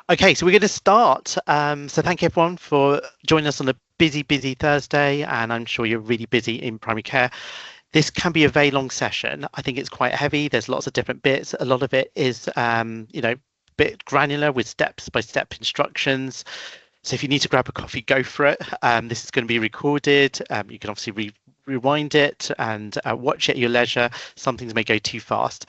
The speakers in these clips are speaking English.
Okay, so we're going to start. So thank you everyone for joining us on a busy Thursday, and I'm sure you're really busy in primary care. This can be a very long session. I think it's quite heavy. There's lots of different bits. A lot of it is, bit granular with step-by-step instructions. So if you need to grab a coffee, go for it. This is going to be recorded. You can obviously rewind it and watch it at your leisure. Some things may go too fast.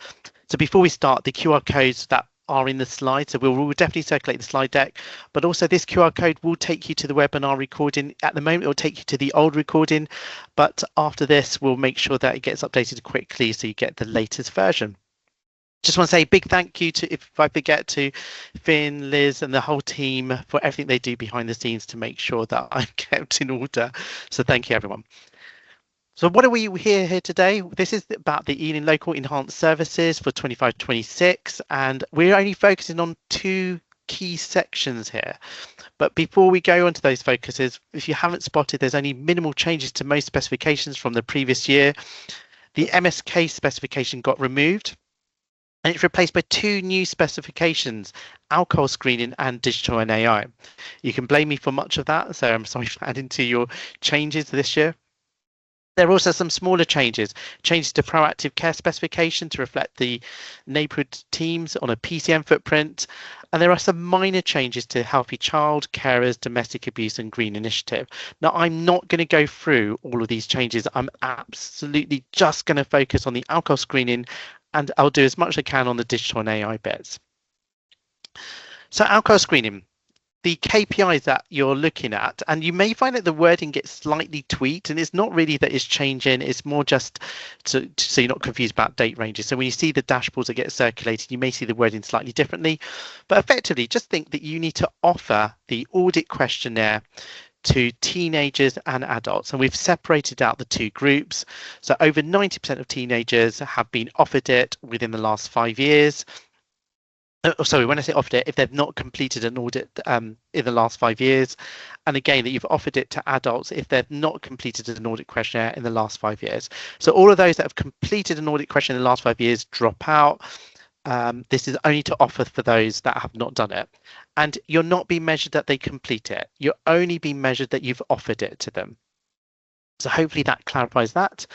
So before we start, the QR codes that are in the slide. So we'll definitely circulate the slide deck, but also this QR code will take you to the webinar recording. At the moment, it will take you to the old recording, but after this, we'll make sure that it gets updated quickly so you get the latest version. Just want to say a big thank you to, if I forget, to Finn, Liz, and the whole team for everything they do behind the scenes to make sure that I'm kept in order. So thank you, everyone. So what are we here today? This is about the Ealing Local Enhanced Services for 25-26, and we're only focusing on two key sections here. But before we go on to those focuses, if you haven't spotted, there's only minimal changes to most specifications from the previous year. The MSK specification got removed, and it's replaced by two new specifications, alcohol screening and digital and AI. You can blame me for much of that, so I'm sorry for adding to your changes this year. There are also some smaller changes to proactive care specification to reflect the neighbourhood teams on a PCN footprint. And there are some minor changes to healthy child, carers, domestic abuse and green initiative. Now, I'm not going to go through all of these changes. I'm absolutely just going to focus on the alcohol screening, and I'll do as much as I can on the digital and AI bits. So alcohol screening. The KPIs that you're looking at, and you may find that the wording gets slightly tweaked, and it's not really that it's changing, it's more just so you're not confused about date ranges. So when you see the dashboards that get circulated, you may see the wording slightly differently, but effectively just think that you need to offer the audit questionnaire to teenagers and adults, and we've separated out the two groups. So over 90% of teenagers have been offered it within the last 5 years. Sorry, when I say offered it, if they've not completed an audit in the last 5 years, and again that you've offered it to adults if they've not completed an audit questionnaire in the last 5 years. So all of those that have completed an audit questionnaire in the last 5 years drop out. This is only to offer for those that have not done it, and you're not being measured that they complete it. You're only being measured that you've offered it to them. So hopefully that clarifies that.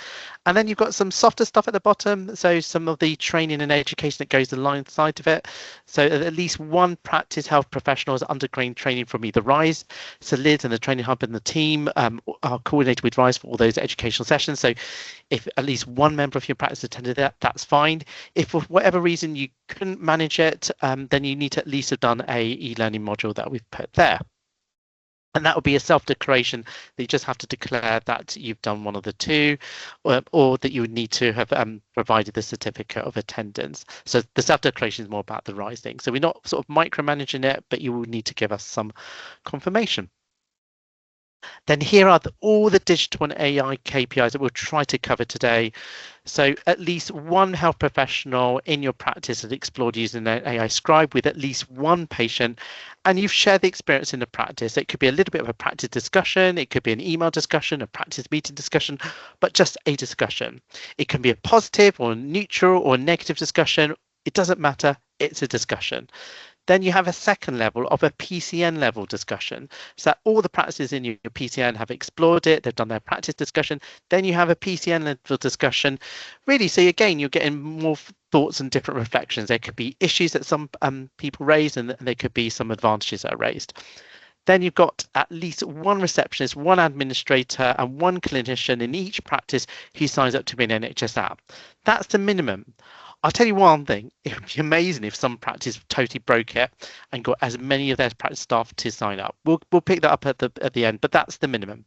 And then you've got some softer stuff at the bottom. So some of the training and education that goes alongside of it. So at least one practice health professional has undergone training from either RISE. So Liz and the training hub and the team are coordinated with RISE for all those educational sessions. So if at least one member of your practice attended that, that's fine. If for whatever reason you couldn't manage it, then you need to at least have done a e-learning module that we've put there. And that would be a self-declaration that you just have to declare that you've done one of the two, or that you would need to have provided the certificate of attendance. So the self-declaration is more about the RISE thing. So we're not sort of micromanaging it, but you will need to give us some confirmation. Then here are all the digital and AI KPIs that we'll try to cover today. So at least one health professional in your practice has explored using an AI scribe with at least one patient, and you've shared the experience in the practice. It could be a little bit of a practice discussion, it could be an email discussion, a practice meeting discussion, but just a discussion. It can be a positive or neutral or negative discussion. It doesn't matter, it's a discussion. Then you have a second level of a PCN level discussion. So that all the practices in your PCN have explored it, they've done their practice discussion. Then you have a PCN level discussion. Really, so again, you're getting more thoughts and different reflections. There could be issues that some people raise, and there could be some advantages that are raised. Then you've got at least one receptionist, one administrator, and one clinician in each practice who signs up to be an NHS app. That's the minimum. I'll tell you one thing, it would be amazing if some practice totally broke it and got as many of their practice staff to sign up. We'll pick that up at the end, but that's the minimum.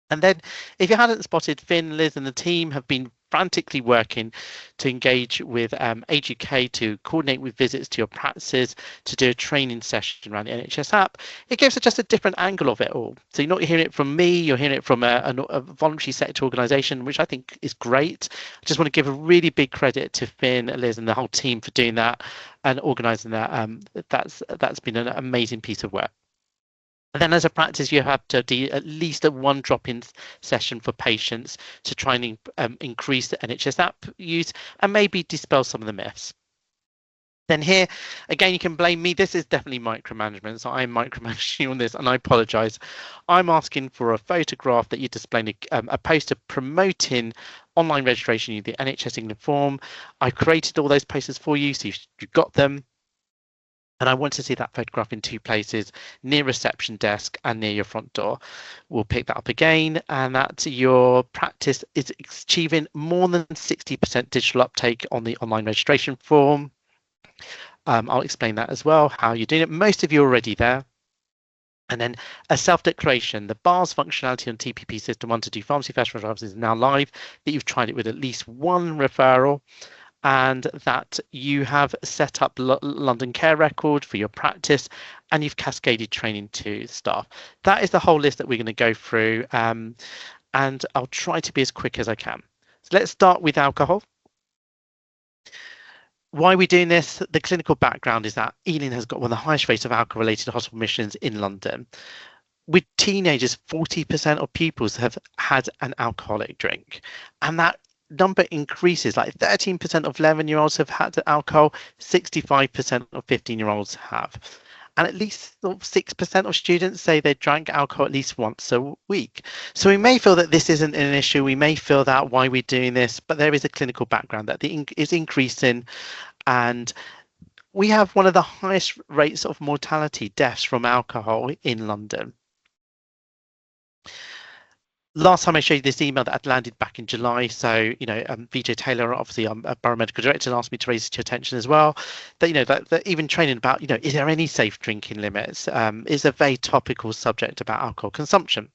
And then if you hadn't spotted, Finn, Liz and the team have been frantically working to engage with Age UK to coordinate with visits to your practices, to do a training session around the NHS app. It gives just a different angle of it all. So you're not hearing it from me, you're hearing it from a voluntary sector organisation, which I think is great. I just want to give a really big credit to Finn, Liz and the whole team for doing that and organising that. That's been an amazing piece of work. And then as a practice, you have to do at least a one drop-in session for patients to try and increase the NHS app use and maybe dispel some of the myths. Then here, again, you can blame me. This is definitely micromanagement, so I'm micromanaging you on this, and I apologise. I'm asking for a photograph that you're displaying a poster promoting online registration using the NHS England form. I created all those posters for you, so you've got them. And I want to see that photograph in two places, near reception desk and near your front door. We'll pick that up again, and that your practice is achieving more than 60% digital uptake on the online registration form. I'll explain that as well, how you're doing it. Most of you are already there. And then a self-declaration, the BARS functionality on TPP System 1 to do pharmacy professional drivers is now live, that you've tried it with at least one referral, and that you have set up London Care Record for your practice, and you've cascaded training to staff. That is the whole list that we're going to go through, and I'll try to be as quick as I can. So let's start with alcohol. Why are we doing this? The clinical background is that Ealing has got one of the highest rates of alcohol-related hospital admissions in London. With teenagers, 40% of pupils have had an alcoholic drink, and that number increases. Like 13% of 11-year-olds have had alcohol, 65% of 15-year-olds have. And at least 6% of students say they drank alcohol at least once a week. So we may feel that this isn't an issue. We may feel that why we're doing this, but there is a clinical background that is increasing. And we have one of the highest rates of mortality, deaths from alcohol in London. Last time I showed you this email that had landed back in July. So, VJ Taylor, obviously I'm a borough medical director, and asked me to raise it to your attention as well. That, that even training about, is there any safe drinking limits? Is a very topical subject about alcohol consumption.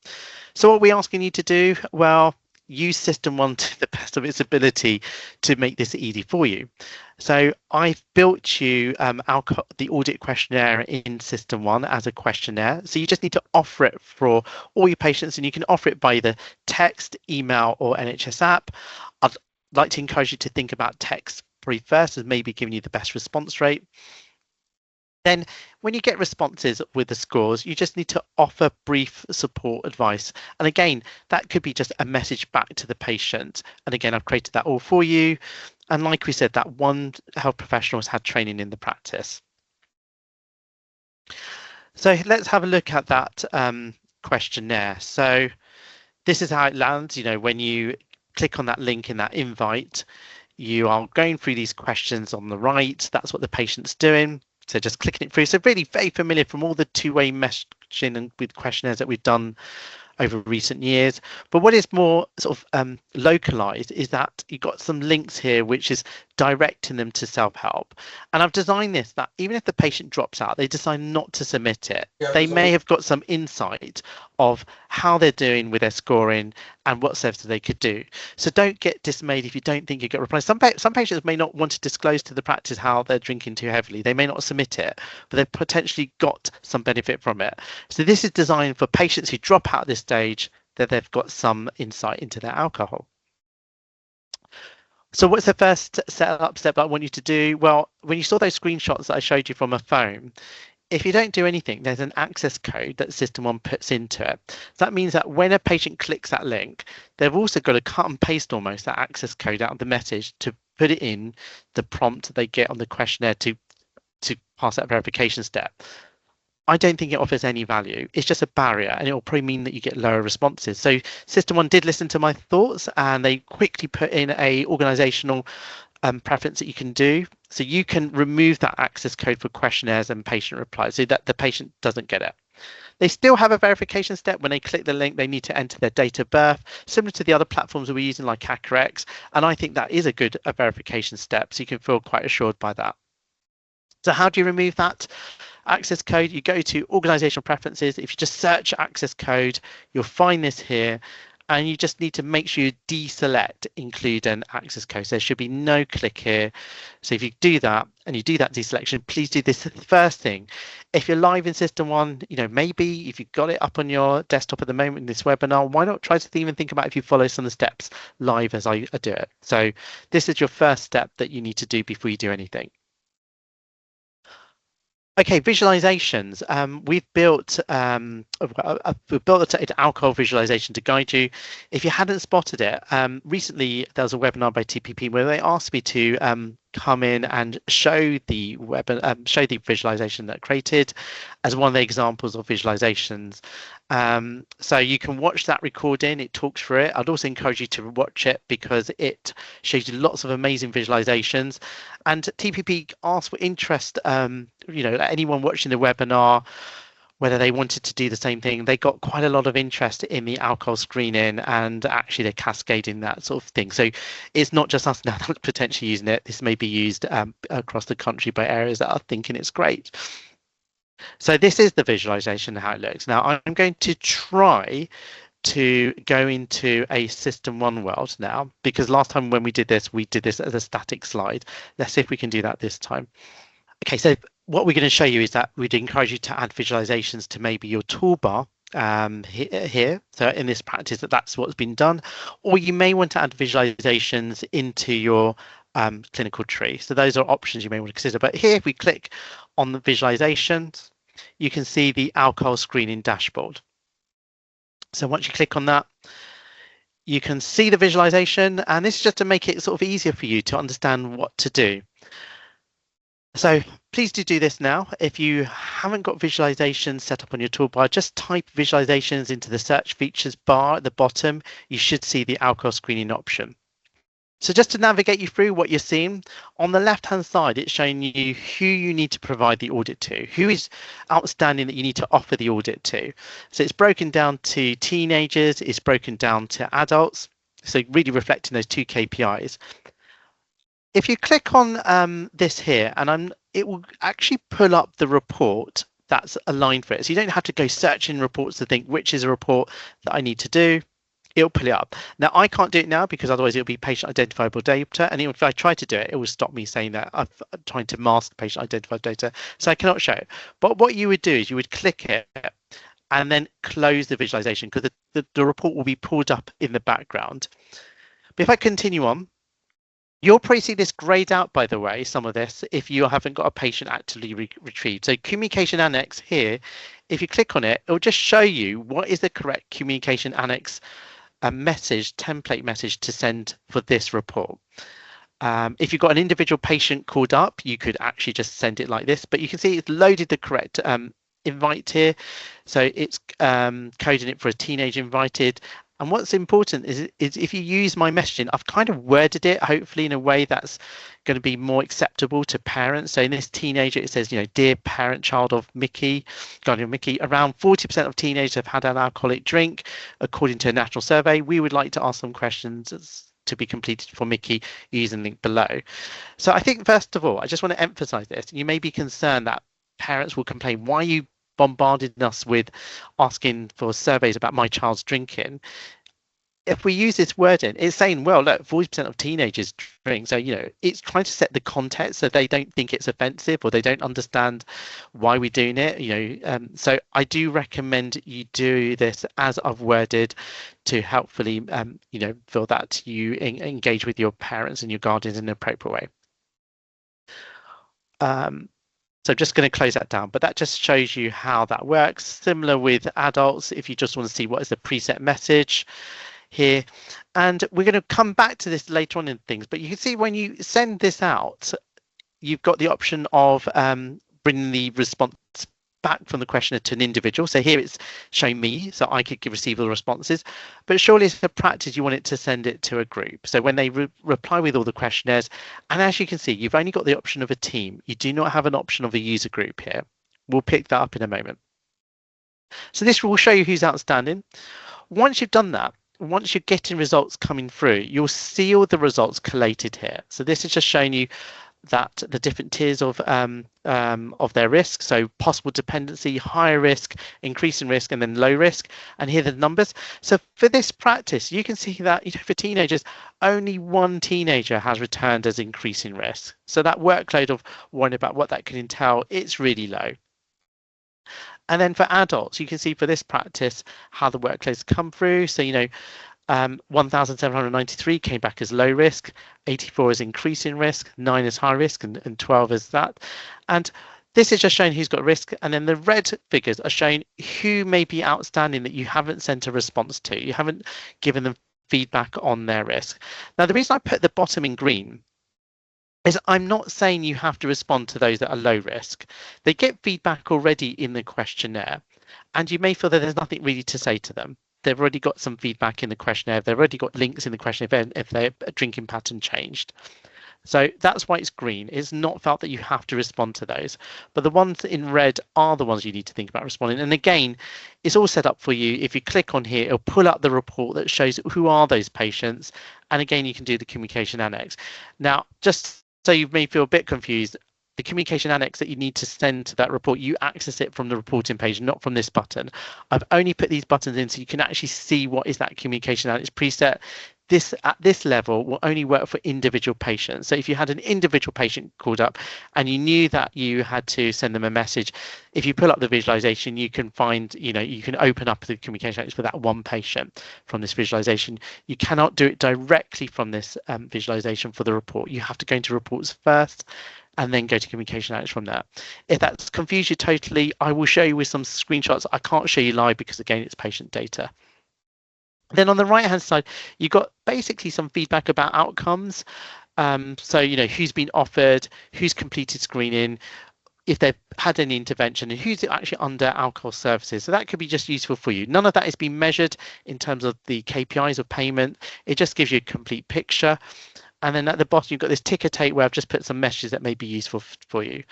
So what are we asking you to do? Well, use System 1 to the best of its ability to make this easy for you. So I've built you the audit questionnaire in System 1 as a questionnaire. So you just need to offer it for all your patients, and you can offer it by either text, email, or NHS app. I'd like to encourage you to think about text probably first, as maybe giving you the best response rate. Then when you get responses with the scores, you just need to offer brief support advice. And again, that could be just a message back to the patient. And again, I've created that all for you. And like we said, that one health professional has had training in the practice. So let's have a look at that questionnaire. So this is how it lands. When you click on that link in that invite, you are going through these questions on the right. That's what the patient's doing. So just clicking it through. So really very familiar from all the two-way messaging and with questionnaires that we've done over recent years. But what is more sort of localized is that you've got some links here, which is directing them to self-help. And I've designed this that even if the patient drops out, they decide not to submit it. Yeah, they may have got some insight of how they're doing with their scoring and what services they could do. So don't get dismayed if you don't think you get replies. Some patients may not want to disclose to the practice how they're drinking too heavily. They may not submit it, but they've potentially got some benefit from it. So this is designed for patients who drop out at this stage, that they've got some insight into their alcohol. So what's the first setup step I want you to do? Well, when you saw those screenshots that I showed you from a phone, if you don't do anything, there's an access code that System 1 puts into it. So that means that when a patient clicks that link, they've also got to cut and paste almost that access code out of the message to put it in the prompt that they get on the questionnaire to pass that verification step. I don't think it offers any value. It's just a barrier, and it will probably mean that you get lower responses. So System 1 did listen to my thoughts, and they quickly put in a organizational preference that you can do. So you can remove that access code for questionnaires and patient replies so that the patient doesn't get it. They still have a verification step. When they click the link, they need to enter their date of birth, similar to the other platforms that we're using like HackerX. And I think that is a good verification step, so you can feel quite assured by that. So how do you remove that access code? You go to organizational preferences. If you just search access code, you'll find this here, and you just need to make sure you deselect include an access code. So there should be no click here. So if you do that and you do that deselection, please do this first thing. If you're live in System 1, maybe if you've got it up on your desktop at the moment in this webinar, why not try to even think about if you follow some of the steps live as I do it. So this is your first step that you need to do before you do anything. Okay, visualizations. We've built an alcohol visualization to guide you. If you hadn't spotted it, recently there was a webinar by TPP where they asked me to come in and show the show the visualization that I created as one of the examples of visualizations. So you can watch that recording. It talks through it. I'd also encourage you to watch it because it shows you lots of amazing visualizations. And TPP asked for interest. Anyone watching the webinar, whether they wanted to do the same thing. They got quite a lot of interest in the alcohol screening, and actually they're cascading that sort of thing. So it's not just us now that's potentially using it. This may be used across the country by areas that are thinking it's great. So this is the visualization, how it looks. Now I'm going to try to go into a system one world now, because last time when we did this as a static slide. Let's see if we can do that this time. Okay, so what we're going to show you is that we'd encourage you to add visualizations to maybe your toolbar here. So in this practice, that's what's been done. Or you may want to add visualizations into your clinical tree. So those are options you may want to consider. But here, if we click on the visualizations, you can see the alcohol screening dashboard. So once you click on that, you can see the visualization, and this is just to make it sort of easier for you to understand what to do. So please do this now. If you haven't got visualizations set up on your toolbar, just type visualizations into the search features bar at the bottom. You should see the alcohol screening option. So just to navigate you through what you're seeing, on the left-hand side, it's showing you who you need to provide the audit to, who is outstanding that you need to offer the audit to. So it's broken down to teenagers, it's broken down to adults. So really reflecting those two KPIs. If you click on this here, and it will actually pull up the report that's aligned for it. So you don't have to go searching reports to think which is a report that I need to do. It'll pull it up. Now, I can't do it now because otherwise it'll be patient identifiable data. And if I try to do it, it will stop me saying that I'm trying to mask patient identifiable data. So I cannot show it. But what you would do is you would click it and then close the visualization, because the report will be pulled up in the background. But if I continue on, you'll probably see this grayed out, by the way, some of this, if you haven't got a patient actively retrieved. So communication annex here, if you click on it, it'll just show you what is the correct communication annex template message to send for this report. If you've got an individual patient called up, you could actually just send it like this, but you can see it's loaded the correct invite here. So it's coding it for a teenage invited. And what's important is if you use my messaging, I've kind of worded it, hopefully in a way that's going to be more acceptable to parents. So in this teenager, it says, dear parent, child of Mickey, guardian of Mickey, around 40% of teenagers have had an alcoholic drink, according to a national survey. We would like to ask some questions to be completed for Mickey using the link below. So I think, first of all, I just want to emphasize this. You may be concerned that parents will complain, why are you bombarded us with asking for surveys about my child's drinking? If we use this wording, it's saying, well, look, 40% of teenagers drink. So, it's trying to set the context so they don't think it's offensive or they don't understand why we're doing it. So I do recommend you do this as I've worded to helpfully, feel that you engage with your parents and your guardians in an appropriate way. So I'm just going to close that down, but that just shows you how that works. Similar with adults, if you just want to see what is the preset message here. And we're going to come back to this later on in things, but you can see when you send this out, you've got the option of bringing the response back from the questionnaire to an individual. So here it's showing me, so I could receive all the responses, but surely it's a practice you want it to send it to a group. So when they reply with all the questionnaires, and as you can see, you've only got the option of a team. You do not have an option of a user group here. We'll pick that up in a moment. So this will show you who's outstanding. Once you've done that, once you're getting results coming through, you'll see all the results collated here. So this is just showing you that the different tiers of their risk. So possible dependency, higher risk, increasing risk, and then low risk. And here are the numbers. So for this practice, you can see that for teenagers, only one teenager has returned as increasing risk. So that workload of worrying about what that could entail, it's really low. And then for adults, you can see for this practice how the workloads come through. So 1,793 came back as low risk, 84 is increasing risk, 9 is high risk, and 12 is that. And this is just showing who's got risk. And then the red figures are showing who may be outstanding that you haven't sent a response to. You haven't given them feedback on their risk. Now, the reason I put the bottom in green is I'm not saying you have to respond to those that are low risk. They get feedback already in the questionnaire, and you may feel that there's nothing really to say to them. They've already got some feedback in the questionnaire. They've already got links in the questionnaire if their drinking pattern changed. So that's why it's green. It's not felt that you have to respond to those. But the ones in red are the ones you need to think about responding. And again, it's all set up for you. If you click on here, it'll pull up the report that shows who are those patients. And again, you can do the communication annex. Now, just so you may feel a bit confused, the communication annex that you need to send to that report, you access it from the reporting page, not from this button. I've only put these buttons in so you can actually see what is that communication annex preset. This at this level will only work for individual patients. So if you had an individual patient called up and you knew that you had to send them a message, if you pull up the visualization, you can find, you can open up the communication annex for that one patient from this visualization. You cannot do it directly from this visualization for the report. You have to go into reports first and then go to communication annex from there. If that's confused you totally, I will show you with some screenshots. I can't show you live because again, it's patient data. Then on the right hand side, you've got basically some feedback about outcomes. So, who's been offered, who's completed screening, if they've had any intervention, and who's actually under alcohol services. So that could be just useful for you. None of that is being measured in terms of the KPIs of payment. It just gives you a complete picture. And then at the bottom, you've got this ticker tape where I've just put some messages that may be useful for you.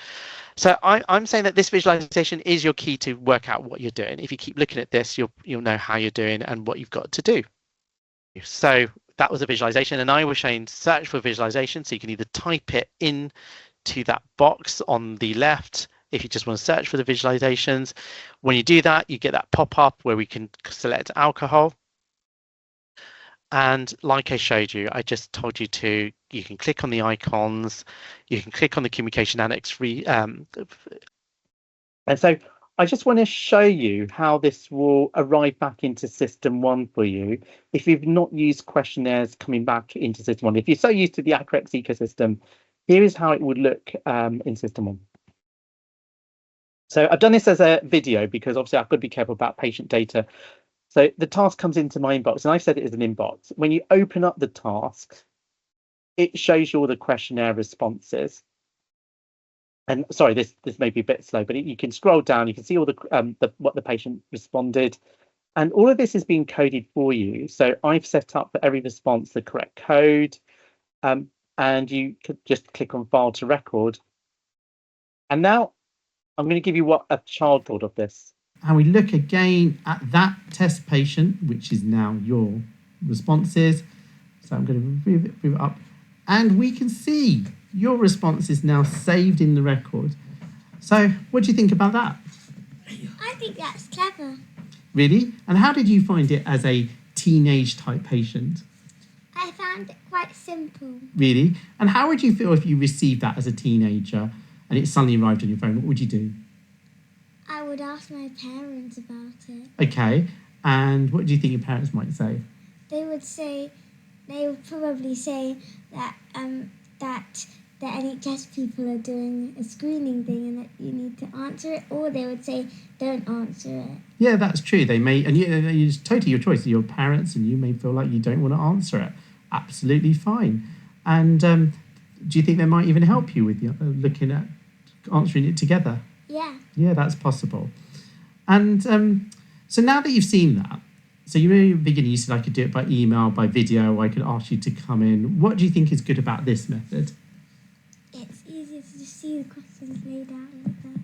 So I'm saying that this visualization is your key to work out what you're doing. If you keep looking at this, you'll know how you're doing and what you've got to do. So that was a visualization, and I was saying search for visualization. So you can either type it in to that box on the left if you just want to search for the visualizations. When you do that, you get that pop-up where we can select alcohol. And like I showed you, I just told you you can click on the icons, you can click on the communication annex free. And so I just want to show you how this will arrive back into System 1 for you. If you've not used questionnaires coming back into System 1, if you're so used to the Acrex ecosystem, here is how it would look in System 1. So I've done this as a video because obviously I've got to be careful about patient data. So the task comes into my inbox, and I've set it as an inbox. When you open up the task, it shows you all the questionnaire responses. And sorry, this may be a bit slow, but you can scroll down. You can see all what the patient responded, and all of this is being coded for you. So I've set up for every response the correct code, and you could just click on File to Record. And now I'm going to give you what a child thought of this. And we look again at that test patient, which is now your responses. So I'm going to move it up. And we can see your response is now saved in the record. So what do you think about that? I think that's clever. Really? And how did you find it as a teenage type patient? I found it quite simple. Really? And how would you feel if you received that as a teenager and it suddenly arrived on your phone? What would you do? I would ask my parents about it. Okay. And what do you think your parents might say? They would probably say that that the NHS people are doing a screening thing and that you need to answer it, or they would say don't answer it. Yeah, that's true. They may, and it's totally your choice. Your parents, and you may feel like you don't want to answer it. Absolutely fine. And do you think they might even help you with looking at answering it together? Yeah. Yeah, that's possible. And so now that you've seen that, so you know in the beginning you said I could do it by email, by video, or I could ask you to come in. What do you think is good about this method? It's easier to just see the questions laid out like that.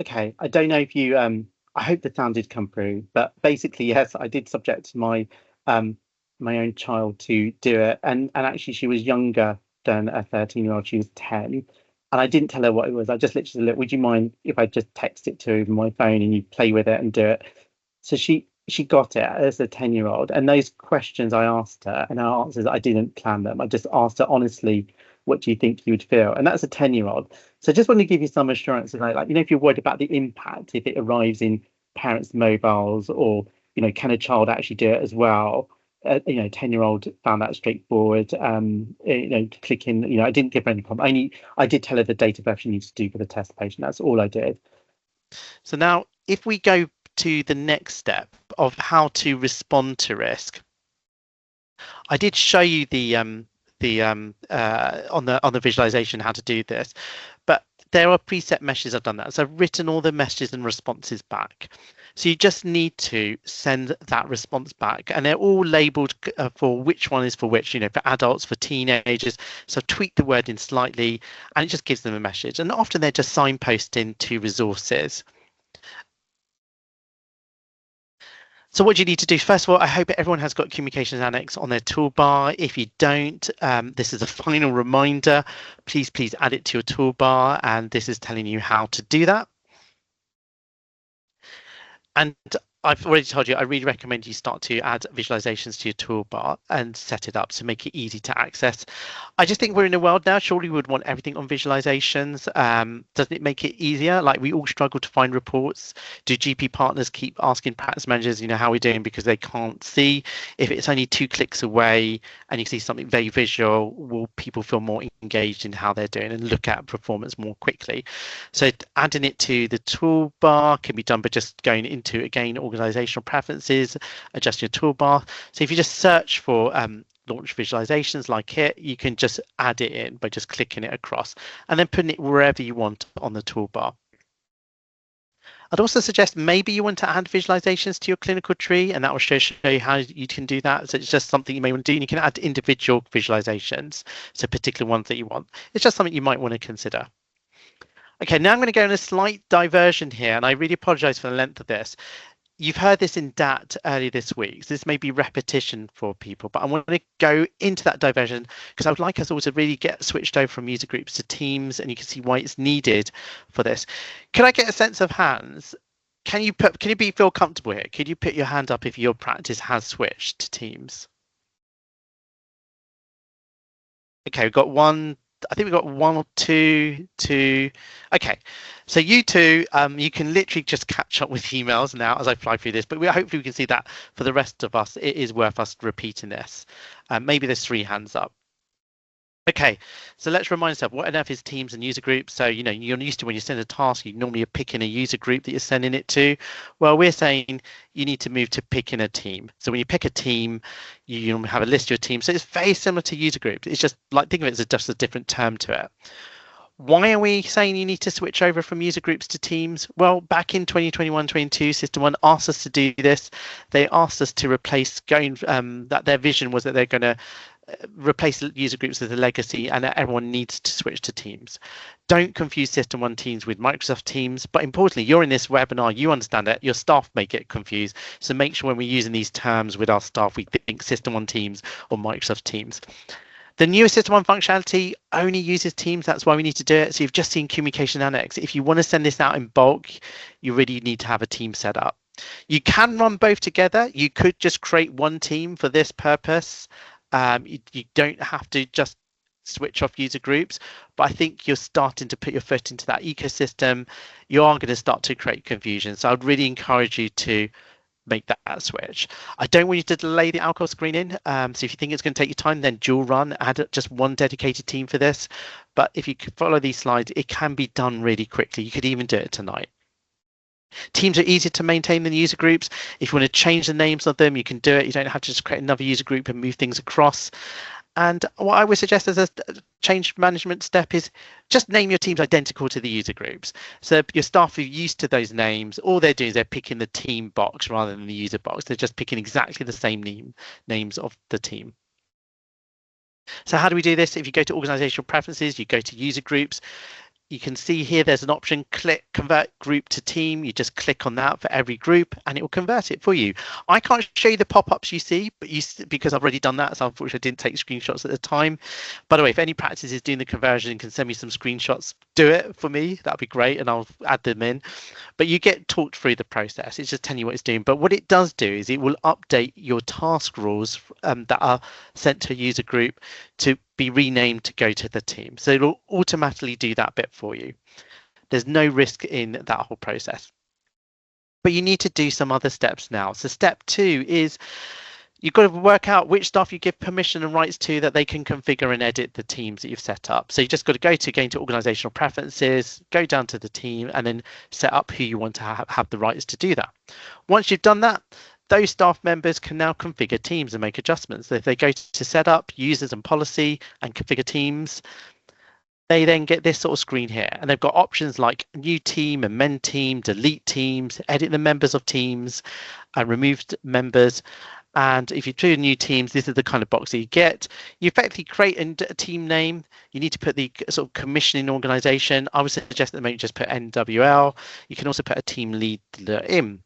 Okay, I don't know if you I hope the sound did come through, but basically yes, I did subject my my own child to do it, and actually she was younger than a 13-year-old. She was 10, and I didn't tell her what it was. I just literally said, look, would you mind if I just text it to her over my phone and you play with it and do it? So she got it as a 10-year-old, and those questions I asked her and her answers, I didn't plan them. I just asked her honestly, what do you think you would feel? And that's a 10-year-old. So just want to give you some assurance of like, if you're worried about the impact, if it arrives in parents' mobiles, or, can a child actually do it as well? 10-year-old found that straightforward. Clicking, I didn't give her any comment. I did tell her the date of birth she needs to do for the test patient. That's all I did. So now if we go to the next step of how to respond to risk, I did show you the the on the visualization how to do this, but there are preset messages I've done that. So I've written all the messages and responses back. So you just need to send that response back, and they're all labeled for which one is for which, for adults, for teenagers. So tweak the wording slightly, and it just gives them a message. And often they're just signposting to resources. So what do you need to do? First of all, I hope everyone has got Communications Annex on their toolbar. If you don't, this is a final reminder. Please add it to your toolbar, and this is telling you how to do that. And I've already told you, I really recommend you start to add visualizations to your toolbar and set it up to make it easy to access. I just think we're in a world now, surely we would want everything on visualizations. Doesn't it make it easier? Like, we all struggle to find reports. Do GP partners keep asking practice managers, how we're doing, because they can't see? If it's only 2 clicks away and you see something very visual, will people feel more engaged in how they're doing and look at performance more quickly? So adding it to the toolbar can be done by just going into, again, organizational preferences, adjust your toolbar. So if you just search for launch visualizations like it, you can just add it in by just clicking it across and then putting it wherever you want on the toolbar. I'd also suggest maybe you want to add visualizations to your clinical tree, and that will show you how you can do that. So it's just something you may want to do, and you can add individual visualizations, so particular ones that you want. It's just something you might want to consider. Okay, now I'm going to go in a slight diversion here, and I really apologize for the length of this. You've heard this in DAT earlier this week, so this may be repetition for people, but I want to go into that diversion because I would like us all to really get switched over from user groups to teams, and you can see why it's needed for this. Can I get a sense of hands? Can you feel comfortable here? Could you put your hand up if your practice has switched to teams? Okay, we've got one. I think we've got 1 or 2. Okay, so you two, you can literally just catch up with emails now as I fly through this, but hopefully we can see that for the rest of us, it is worth us repeating this. Maybe there's 3 hands up. Okay, so let's remind ourselves, what on earth is teams and user groups? So, you're used to when you send a task, you normally are picking a user group that you're sending it to. Well, we're saying you need to move to picking a team. So when you pick a team, you normally have a list of your team. So it's very similar to user groups. It's just like, think of it as just a different term to it. Why are we saying you need to switch over from user groups to teams? Well, back in 2021-22, System 1 asked us to do this. They asked us to replace that their vision was that they're going to replace user groups as a legacy, and that everyone needs to switch to Teams. Don't confuse System 1 Teams with Microsoft Teams, but importantly, you're in this webinar, you understand it, your staff may get confused, so make sure when we're using these terms with our staff, we think System 1 Teams or Microsoft Teams. The newer System 1 functionality only uses Teams. That's why we need to do it. So you've just seen Communication Annex. If you want to send this out in bulk, you really need to have a team set up. You can run both together. You could just create one team for this purpose. You don't have to just switch off user groups, but I think you're starting to put your foot into that ecosystem. You are going to start to create confusion. So I'd really encourage you to make that switch. I don't want you to delay the alcohol screening. So if you think it's going to take you time, then dual run, add just one dedicated team for this. But if you could follow these slides, it can be done really quickly. You could even do it tonight. Teams are easier to maintain than user groups. If you want to change the names of them, you can do it. You don't have to just create another user group and move things across. And what I would suggest as a change management step is just name your teams identical to the user groups. So your staff are used to those names. All they're doing is they're picking the team box rather than the user box. They're just picking exactly the same names of the team. So how do we do this? If you go to organizational preferences, you go to user groups. You can see here there's an option, click convert group to team. You just click on that for every group and it will convert it for you. I can't show you the pop-ups you see, but because I've already done that, so unfortunately I didn't take screenshots at the time. By the way, if any practice is doing the conversion and can send me some screenshots, do it for me. That'd be great, and I'll add them in. But you get talked through the process. It's just telling you what it's doing. But what it does do is it will update your task rules that are sent to a user group to be renamed to go to the team. So it'll automatically do that bit for you. There's no risk in that whole process. But you need to do some other steps now. So step 2 is you've got to work out which staff you give permission and rights to that they can configure and edit the teams that you've set up. So you just got to go to organizational preferences, go down to the team, and then set up who you want to have the rights to do that. Once you've done that, those staff members can now configure teams and make adjustments. So if they go to setup, users and policy and configure teams, they then get this sort of screen here, and they've got options like new team, amend team, delete teams, edit the members of teams, and remove members. And if you do new teams, this is the kind of box that you get. You effectively create a team name. You need to put the sort of commissioning organization. I would suggest that maybe just put NWL. You can also put a team leader in.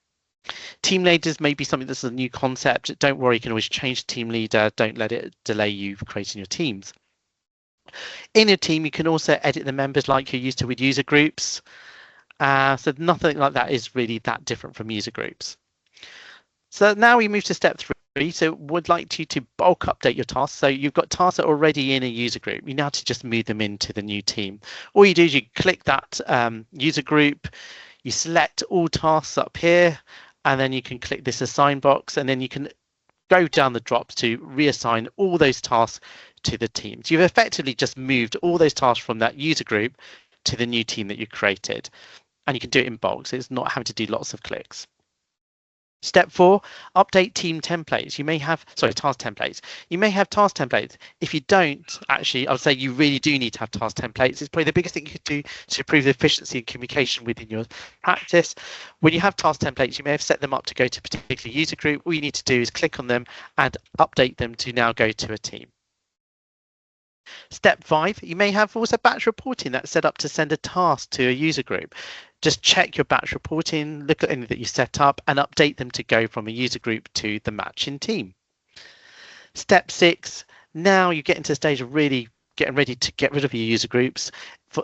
Team leaders may be something that's a new concept. Don't worry, you can always change team leader. Don't let it delay you creating your teams. In your team, you can also edit the members like you're used to with user groups. So nothing like that is really that different from user groups. So now we move to step 3. So would like you to bulk update your tasks. So you've got tasks that are already in a user group. You now have to just move them into the new team. All you do is you click that user group, you select all tasks up here, and then you can click this assign box, and then you can go down the drops to reassign all those tasks to the teams. You've effectively just moved all those tasks from that user group to the new team that you created, and you can do it in bulk, so it's not having to do lots of clicks. Step 4, update team templates. You may have, task templates. You may have task templates. If you don't, actually, I would say you really do need to have task templates. It's probably the biggest thing you could do to improve the efficiency and communication within your practice. When you have task templates, you may have set them up to go to a particular user group. All you need to do is click on them and update them to now go to a team. Step 5, you may have also batch reporting that's set up to send a task to a user group. Just check your batch reporting, look at any that you set up, and update them to go from a user group to the matching team. Step 6, now you get into the stage of really getting ready to get rid of your user groups.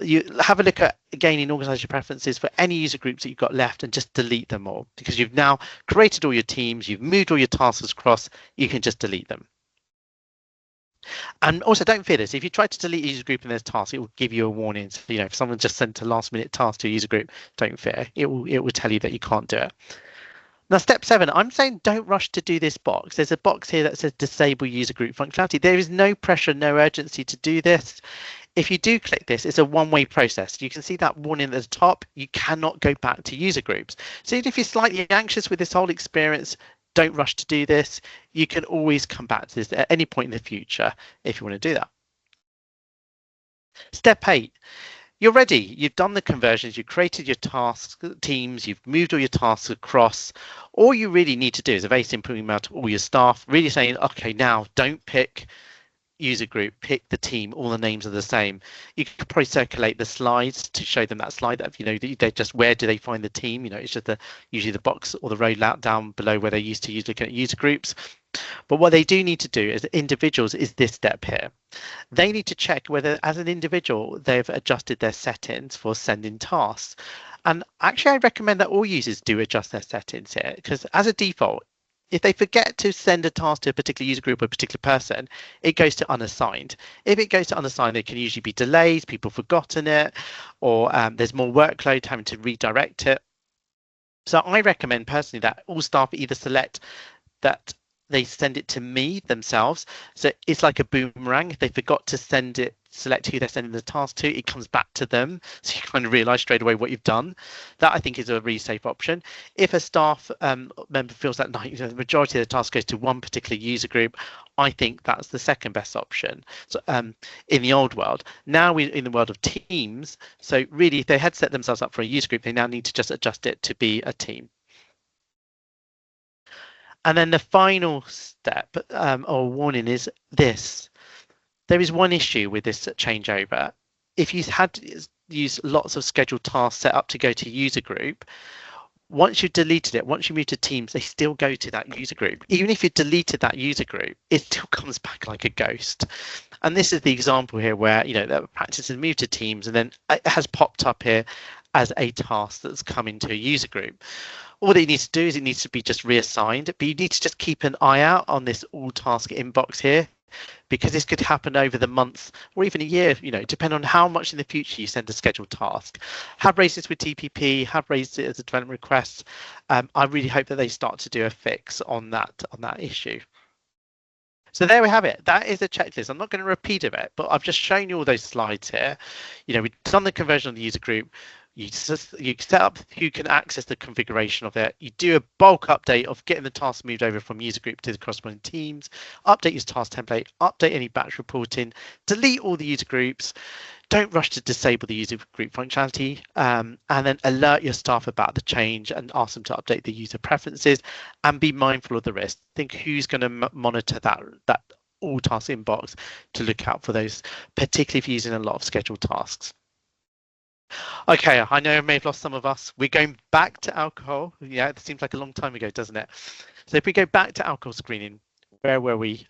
You have a look at, again, in organization preferences for any user groups that you've got left, and just delete them all, because you've now created all your teams, you've moved all your tasks across, you can just delete them. And also, don't fear this. If you try to delete a user group and there's tasks, it will give you a warning. So, if someone just sent a last-minute task to a user group, don't fear. It will tell you that you can't do it. Now, step 7, I'm saying don't rush to do this box. There's a box here that says disable user group functionality. There is no pressure, no urgency to do this. If you do click this, it's a one-way process. You can see that warning at the top. You cannot go back to user groups. So even if you're slightly anxious with this whole experience, don't rush to do this. You can always come back to this at any point in the future if you want to do that. Step 8, you're ready. You've done the conversions, you've created your tasks, teams, you've moved all your tasks across. All you really need to do is a very simple email to all your staff, really saying, okay, now don't pick user group, pick the team, all the names are the same. You could probably circulate the slides to show them that slide that they just, where do they find the team? It's just usually the box or the row down below where they used to use looking at user groups. But what they do need to do as individuals is this step here. They need to check whether as an individual they've adjusted their settings for sending tasks. And actually I recommend that all users do adjust their settings here, because as a default, if they forget to send a task to a particular user group or a particular person, it goes to unassigned. If it goes to unassigned, there can usually be delays, people forgotten it, or there's more workload having to redirect it. So I recommend personally that all staff either select that they send it to me themselves. So it's like a boomerang. If they forgot to select who they're sending the task to, it comes back to them. So you kind of realize straight away what you've done. That I think is a really safe option. If a staff member feels that the majority of the task goes to one particular user group, I think that's the second best option. So in the old world, now we're in the world of teams. So really, if they had set themselves up for a user group, they now need to just adjust it to be a team. And then the final step or warning is this. There is one issue with this changeover. If you had used lots of scheduled tasks set up to go to user group, once you've deleted it, once you move to teams, they still go to that user group. Even if you deleted that user group, it still comes back like a ghost. And this is the example here where, the practice has moved to teams and then it has popped up here as a task that's come into a user group. All that you need to do is it needs to be just reassigned, but you need to just keep an eye out on this all task inbox here, because this could happen over the months or even a year, depending on how much in the future you send a scheduled task. Have raised this with TPP, have raised it as a development request. I really hope that they start to do a fix on that issue. So there we have it. That is a checklist. I'm not going to repeat it, but I've just shown you all those slides here. We've done the conversion on the user group. You set up who can access the configuration of it. You do a bulk update of getting the tasks moved over from user group to the corresponding teams, update your task template, update any batch reporting, delete all the user groups. Don't rush to disable the user group functionality, and then alert your staff about the change and ask them to update the user preferences, and be mindful of the risk. Think who's going to monitor that all task inbox to look out for those, particularly if you're using a lot of scheduled tasks. Okay, I know I may have lost some of us. We're going back to alcohol. Yeah, it seems like a long time ago, doesn't it? So if we go back to alcohol screening, where were we?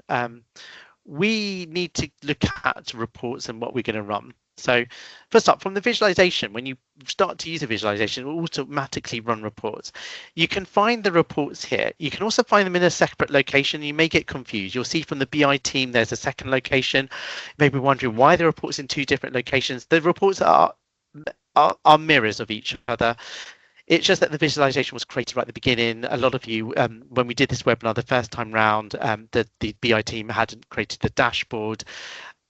We need to look at reports and what we're going to run. So first up, from the visualization, when you start to use a visualization, it will automatically run reports. You can find the reports here. You can also find them in a separate location. You may get confused. You'll see from the BI team, there's a second location. You may be wondering why the reports in two different locations. The reports are mirrors of each other. It's just that the visualization was created right at the beginning. A lot of you, when we did this webinar the first time round, the BI team hadn't created the dashboard.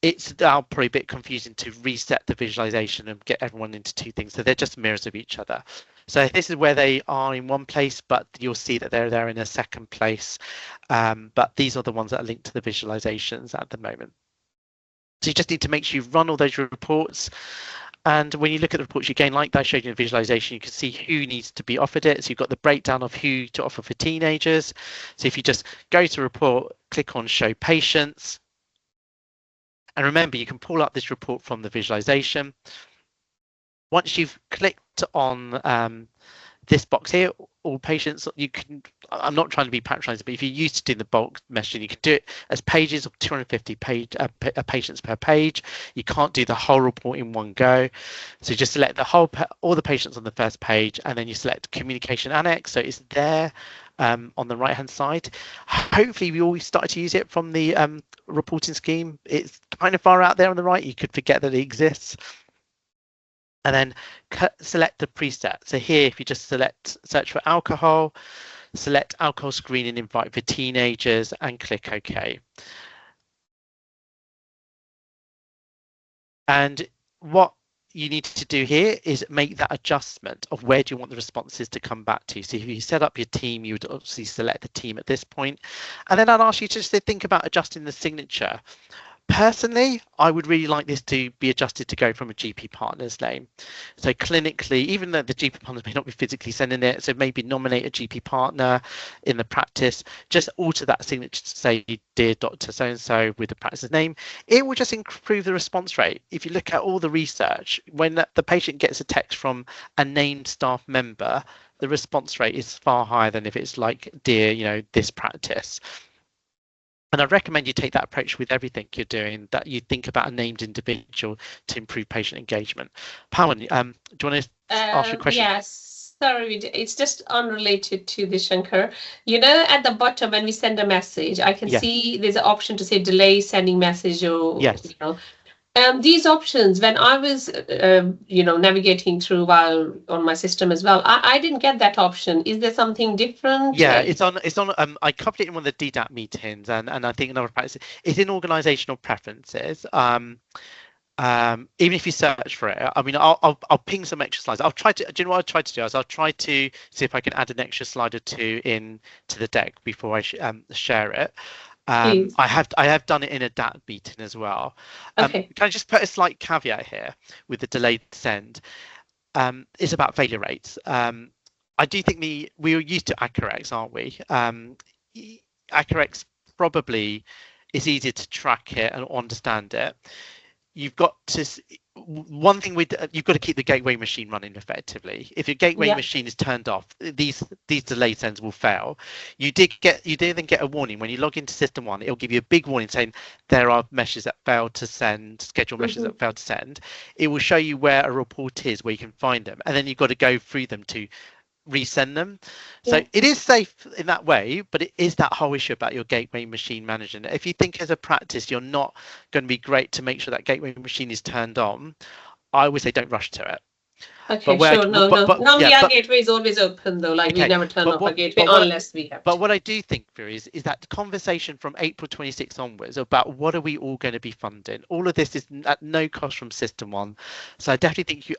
It's now probably a bit confusing to reset the visualization and get everyone into two things. So they're just mirrors of each other. So this is where they are in one place, but you'll see that they're there in a second place. But these are the ones that are linked to the visualizations at the moment. So you just need to make sure you run all those reports. And when you look at the reports, again, like I showed you in the visualization, you can see who needs to be offered it. So you've got the breakdown of who to offer for teenagers. So if you just go to report, click on show patients. And remember, you can pull up this report from the visualization. Once you've clicked on this box here, all patients, you can, I'm not trying to be patronizing, but if you're used to doing the bulk messaging, you can do it as pages of 250 patients per page. You can't do the whole report in one go. So just select the whole, all the patients on the first page, and then you select communication annex. So it's there on the right hand side. Hopefully we always started to use it from the reporting scheme. It's kind of far out there on the right. You could forget that it exists. And then select the preset. So here, if you just search for alcohol, select alcohol screening invite for teenagers and click OK. And what you need to do here is make that adjustment of where do you want the responses to come back to. So if you set up your team, you would obviously select the team at this point. And then I'd ask you to just think about adjusting the signature. Personally, I would really like this to be adjusted to go from a GP partner's name. So clinically, even though the GP partners may not be physically sending it, so maybe nominate a GP partner in the practice, just alter that signature to say, dear Dr. So-and-so with the practice's name. It will just improve the response rate. If you look at all the research, when the patient gets a text from a named staff member, the response rate is far higher than if it's like, dear, this practice. And I recommend you take that approach with everything you're doing, that you think about a named individual to improve patient engagement. Pawan, do you want to ask your question? Yes, sorry, it's just unrelated to the Shankar. At the bottom when we send a message, I can see there's an option to say delay sending message or, these options, when I was, navigating through while on my system as well, I didn't get that option. Is there something different? Yeah, it's on. I covered it in one of the DDAT meetings, and I think another practice. It's in organisational preferences. Even if you search for it, I mean, I'll ping some extra slides. I'll try to. Do you know what I'll try to do? I'll try to see if I can add an extra slide or two in to the deck before I share it. I have done it in a DAT meeting as well. Okay. Can I just put a slight caveat here with the delayed send? It's about failure rates. I do think we're used to Accurex, aren't we? Accurex probably is easier to track it and understand it. You've got to you've got to keep the gateway machine running effectively. If your gateway machine is turned off, these delay sends will fail. You did then get a warning when you log into system one. It'll give you a big warning saying there are meshes that failed to send, scheduled meshes that failed to send. It will show you where a report is, where you can find them, and then you've got to go through them to resend them. So it is safe in that way, but it is that whole issue about your gateway machine managing it. If you think as a practice you're not going to be great to make sure that gateway machine is turned on, I would say don't rush to it. Okay, sure. Normally our gateway is always open though, we never turn off our gateway unless we have to. But what I do think, Vera, is that the conversation from April 26 onwards about what are we all going to be funding, all of this is at no cost from System 1. So I definitely think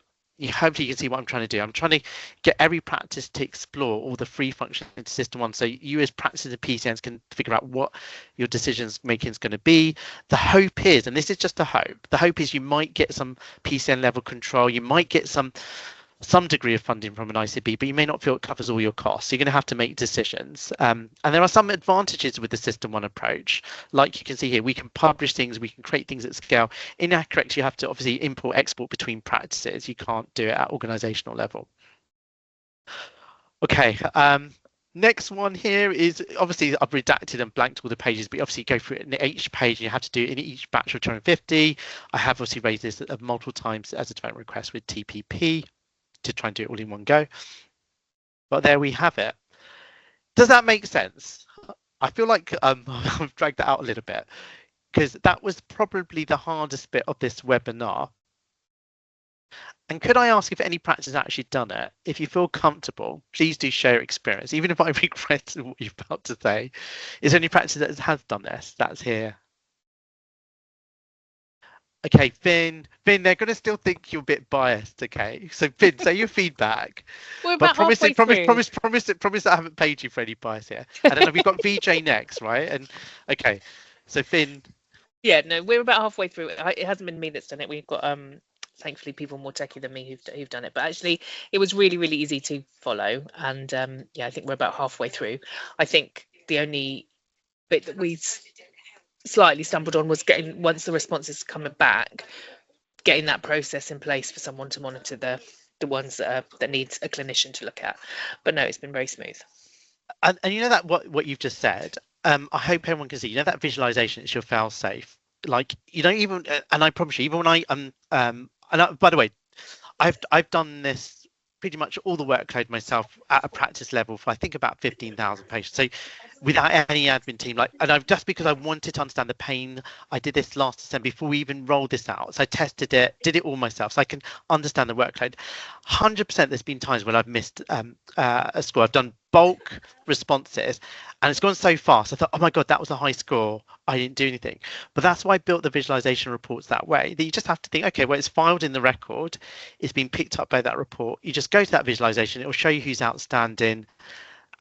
hopefully you can see what I'm trying to do. I'm trying to get every practice to explore all the free functions into system one, so you as practices and PCNs can figure out what your decisions making is going to be. The hope is, and this is just a hope, the hope is you might get some PCN level control, you might get some degree of funding from an ICB, but you may not feel it covers all your costs. So you're going to have to make decisions. And there are some advantages with the system one approach. Like you can see here, we can publish things, we can create things at scale. In Acrorex, you have to obviously import, export between practices. You can't do it at organizational level. Okay. Next one here is, obviously I've redacted and blanked all the pages, but obviously go through it in each page and you have to do it in each batch of 250. I have obviously raised this multiple times as a development request with TPP to try and do it all in one go. But there we have it. Does that make sense? I feel like I've dragged that out a little bit because that was probably the hardest bit of this webinar. And could I ask if any practice has actually done it? If you feel comfortable, please do share your experience, even if I regret what you're about to say. Is there any practice that has done this? That's here. Okay, Finn, they're going to still think you're a bit biased. Okay, so Finn, say your feedback. We're about promise that I haven't paid you for any bias here. And then we've got VJ next, right? And okay, so Finn. Yeah, no, we're about halfway through. It hasn't been me that's done it. We've got thankfully people more techie than me who've done it. But actually, it was really, really easy to follow. And yeah, I think we're about halfway through. I think the only bit that we slightly stumbled on was getting, once the responses coming back, getting that process in place for someone to monitor the ones that needs a clinician to look at. But no, it's been very smooth. And you know that what you've just said, I hope everyone can see, you know, that visualization is your fail safe. Like, you don't even, and I promise you, even when by the way, I've done this pretty much all the workload myself at a practice level for I think about 15,000 patients. So without any admin team, like, and I've just because I wanted to understand the pain, I did this last December before we even rolled this out. So I tested it, did it all myself, so I can understand the workload. 100% there's been times when I've missed a score. I've done bulk responses and it's gone so fast. I thought, oh my God, that was a high score. I didn't do anything. But that's why I built the visualization reports that way, that you just have to think, okay, well, it's filed in the record, it's been picked up by that report. You just go to that visualization, it will show you who's outstanding,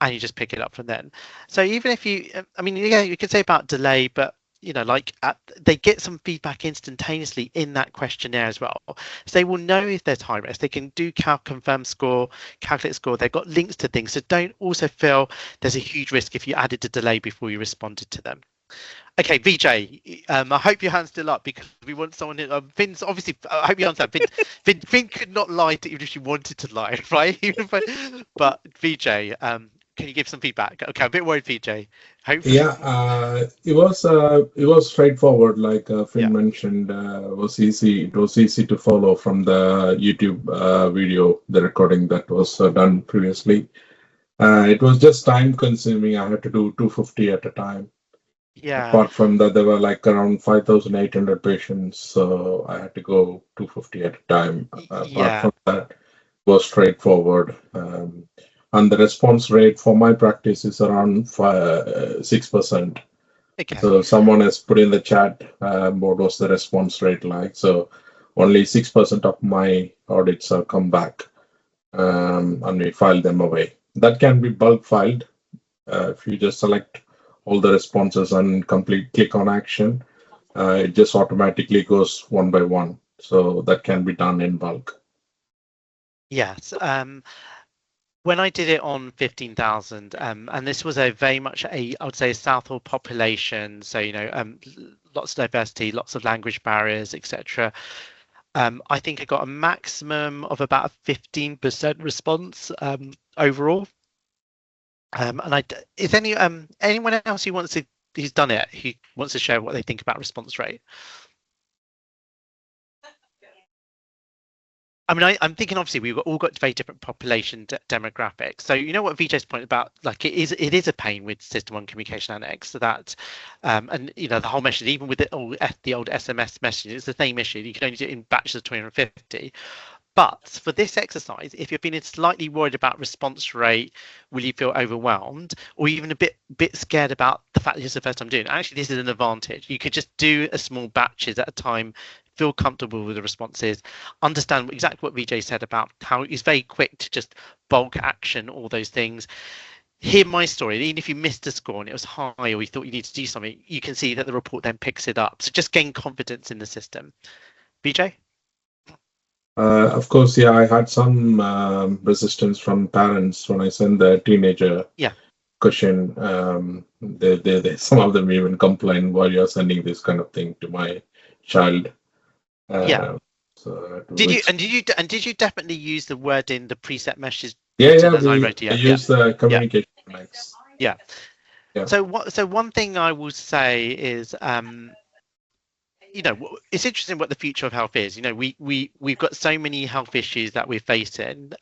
and you just pick it up from then. So even if you, I mean, yeah, you could say about delay, but you know, like they get some feedback instantaneously in that questionnaire as well. So they will know if there's high risk. They can do confirm score, calculate score. They've got links to things. So don't also feel there's a huge risk if you added a delay before you responded to them. Okay, VJ, I hope your hand's still up because we want someone who, Finn's obviously, I hope you understand, Finn could not lie to even if she wanted to lie, right? But VJ, can you give some feedback? Okay, I'm a bit worried, VJ. Hopefully. Yeah, it was straightforward, like Finn mentioned. It was easy to follow from the YouTube video, the recording that was done previously. It was just time consuming. I had to do 250 at a time. Yeah. Apart from that, there were like around 5,800 patients, so I had to go 250 at a time. Apart from that, it was straightforward. And the response rate for my practice is around 6%. Okay. So someone has put in the chat what was the response rate like. So only 6% of my audits have come back, and we file them away. That can be bulk filed if you just select all the responses and click on action. It just automatically goes one by one. So that can be done in bulk. Yes. When I did it on 15,000, and this was very much I would say a Southall population, so you know, lots of diversity, lots of language barriers, etc. I think I got a maximum of about a 15% response overall. And is anyone else who's done it who wants to share what they think about response rate? I mean, I'm thinking obviously we've all got very different population demographics. So you know what VJ's point about, like it is a pain with System 1 Communication Annex, so that and you know the whole message, even with the old SMS messaging, it's the same issue. You can only do it in batches of 250. But for this exercise, if you're feeling slightly worried about response rate, will you feel overwhelmed, or even a bit scared about the fact that it's the first time doing it? Actually, this is an advantage. You could just do a small batches at a time, feel comfortable with the responses, understand exactly what Vijay said about how he's very quick to just bulk action, all those things. Hear my story. Even if you missed a score and it was high, or you thought you needed to do something, you can see that the report then picks it up. So just gain confidence in the system. Vijay? Of course, yeah, I had some resistance from parents when I sent the teenager question. They some of them even complain, why you're sending this kind of thing to my child. So did you definitely use the word in the preset meshes? I use the communication flags. Yeah. So one thing I will say is it's interesting what the future of health is. We've got so many health issues that we're facing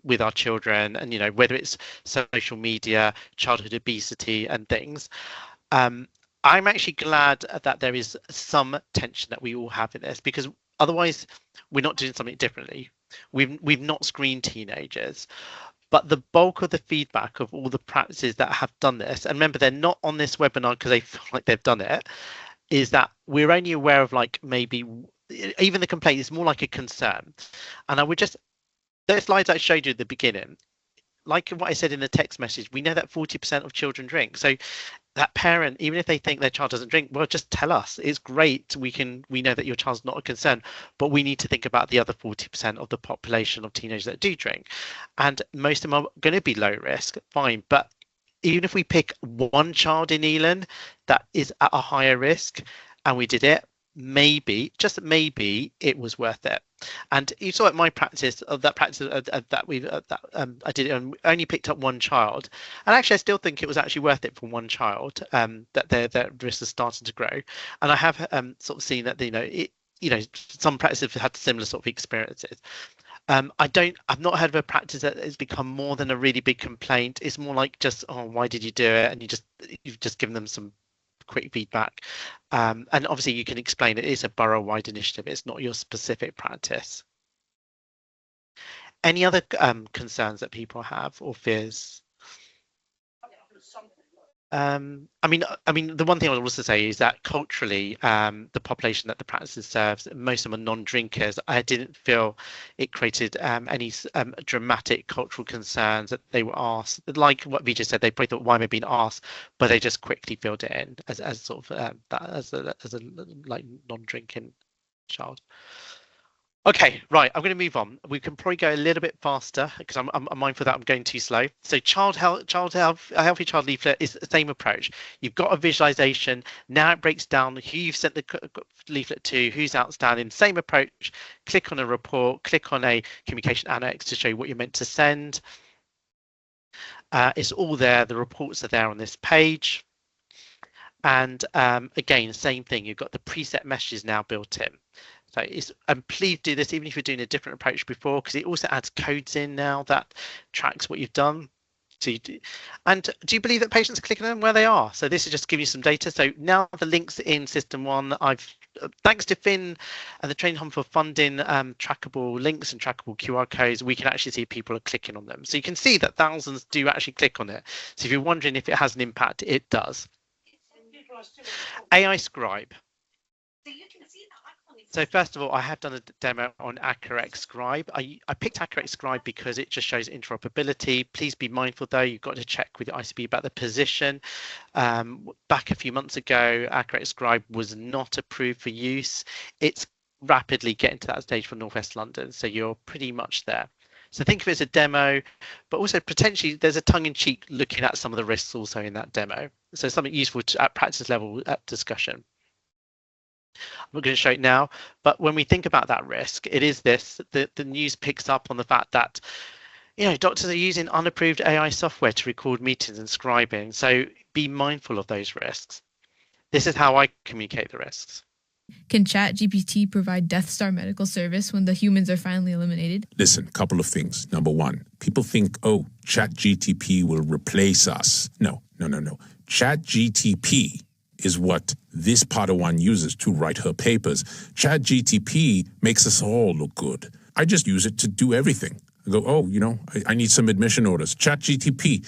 with our children, and whether it's social media, childhood obesity, and things. I'm actually glad that there is some tension that we all have in this, because otherwise we're not doing something differently. We've not screened teenagers, but the bulk of the feedback of all the practices that have done this, and remember, they're not on this webinar because they feel like they've done it, is that we're only aware of maybe even the complaint is more like a concern. And I would just, those slides I showed you at the beginning, like what I said in the text message, we know that 40% of children drink. So that parent, even if they think their child doesn't drink, well, just tell us. It's great. We know that your child's not a concern, but we need to think about the other 40% of the population of teenagers that do drink. And most of them are going to be low risk, fine. But even if we pick one child in Ealing that is at a higher risk and we did it, maybe, just maybe, it was worth it. And you saw at my practice of that practice I did it and only picked up one child, and actually I still think it was actually worth it for one child, that their risk is starting to grow. And I have sort of seen that some practices have had similar sort of experiences. I've not heard of a practice that has become more than a really big complaint. It's more like just, oh, why did you do it? And you've just given them some quick feedback. And obviously you can explain it is a borough-wide initiative. It's not your specific practice. Any other concerns that people have or fears? I mean, the one thing I would also say is that culturally, the population that the practices serves, most of them are non-drinkers. I didn't feel it created any dramatic cultural concerns that they were asked. Like what Vijay said, they probably thought, why am I being asked? But they just quickly filled it in as sort of as a like non-drinking child. Okay, right, I'm going to move on. We can probably go a little bit faster because I'm mindful that I'm going too slow. So a healthy child leaflet is the same approach. You've got a visualization. Now it breaks down who you've sent the leaflet to, who's outstanding. Same approach. Click on a report, click on a communication annex to show you what you're meant to send. It's all there. The reports are there on this page. And again, same thing. You've got the preset messages now built in. So please do this even if you're doing a different approach before, because it also adds codes in now that tracks what you've done. So do you believe that patients are clicking on them where they are? So this is just giving you some data. So now the links in System 1, thanks to Finn and the Training Hub for funding trackable links and trackable QR codes, we can actually see people are clicking on them. So you can see that thousands do actually click on it. So if you're wondering if it has an impact, it does. AI Scribe. So first of all, I have done a demo on AccurX Scribe. I picked AccurX Scribe because it just shows interoperability. Please be mindful though, you've got to check with your ICB about the position. Back a few months ago, AccurX Scribe was not approved for use. It's rapidly getting to that stage for Northwest London, so you're pretty much there. So think of it as a demo, but also potentially there's a tongue-in-cheek looking at some of the risks also in that demo. So something useful at practice level discussion. I'm not going to show it now, but when we think about that risk, it is this, the news picks up on the fact that, doctors are using unapproved AI software to record meetings and scribing. So be mindful of those risks. This is how I communicate the risks. Can ChatGPT provide Death Star medical service when the humans are finally eliminated? Listen, couple of things. Number one, people think, oh, ChatGPT will replace us. No. ChatGPT is what this Padawan uses to write her papers. ChatGPT makes us all look good. I just use it to do everything. I go, oh, I need some admission orders. ChatGPT,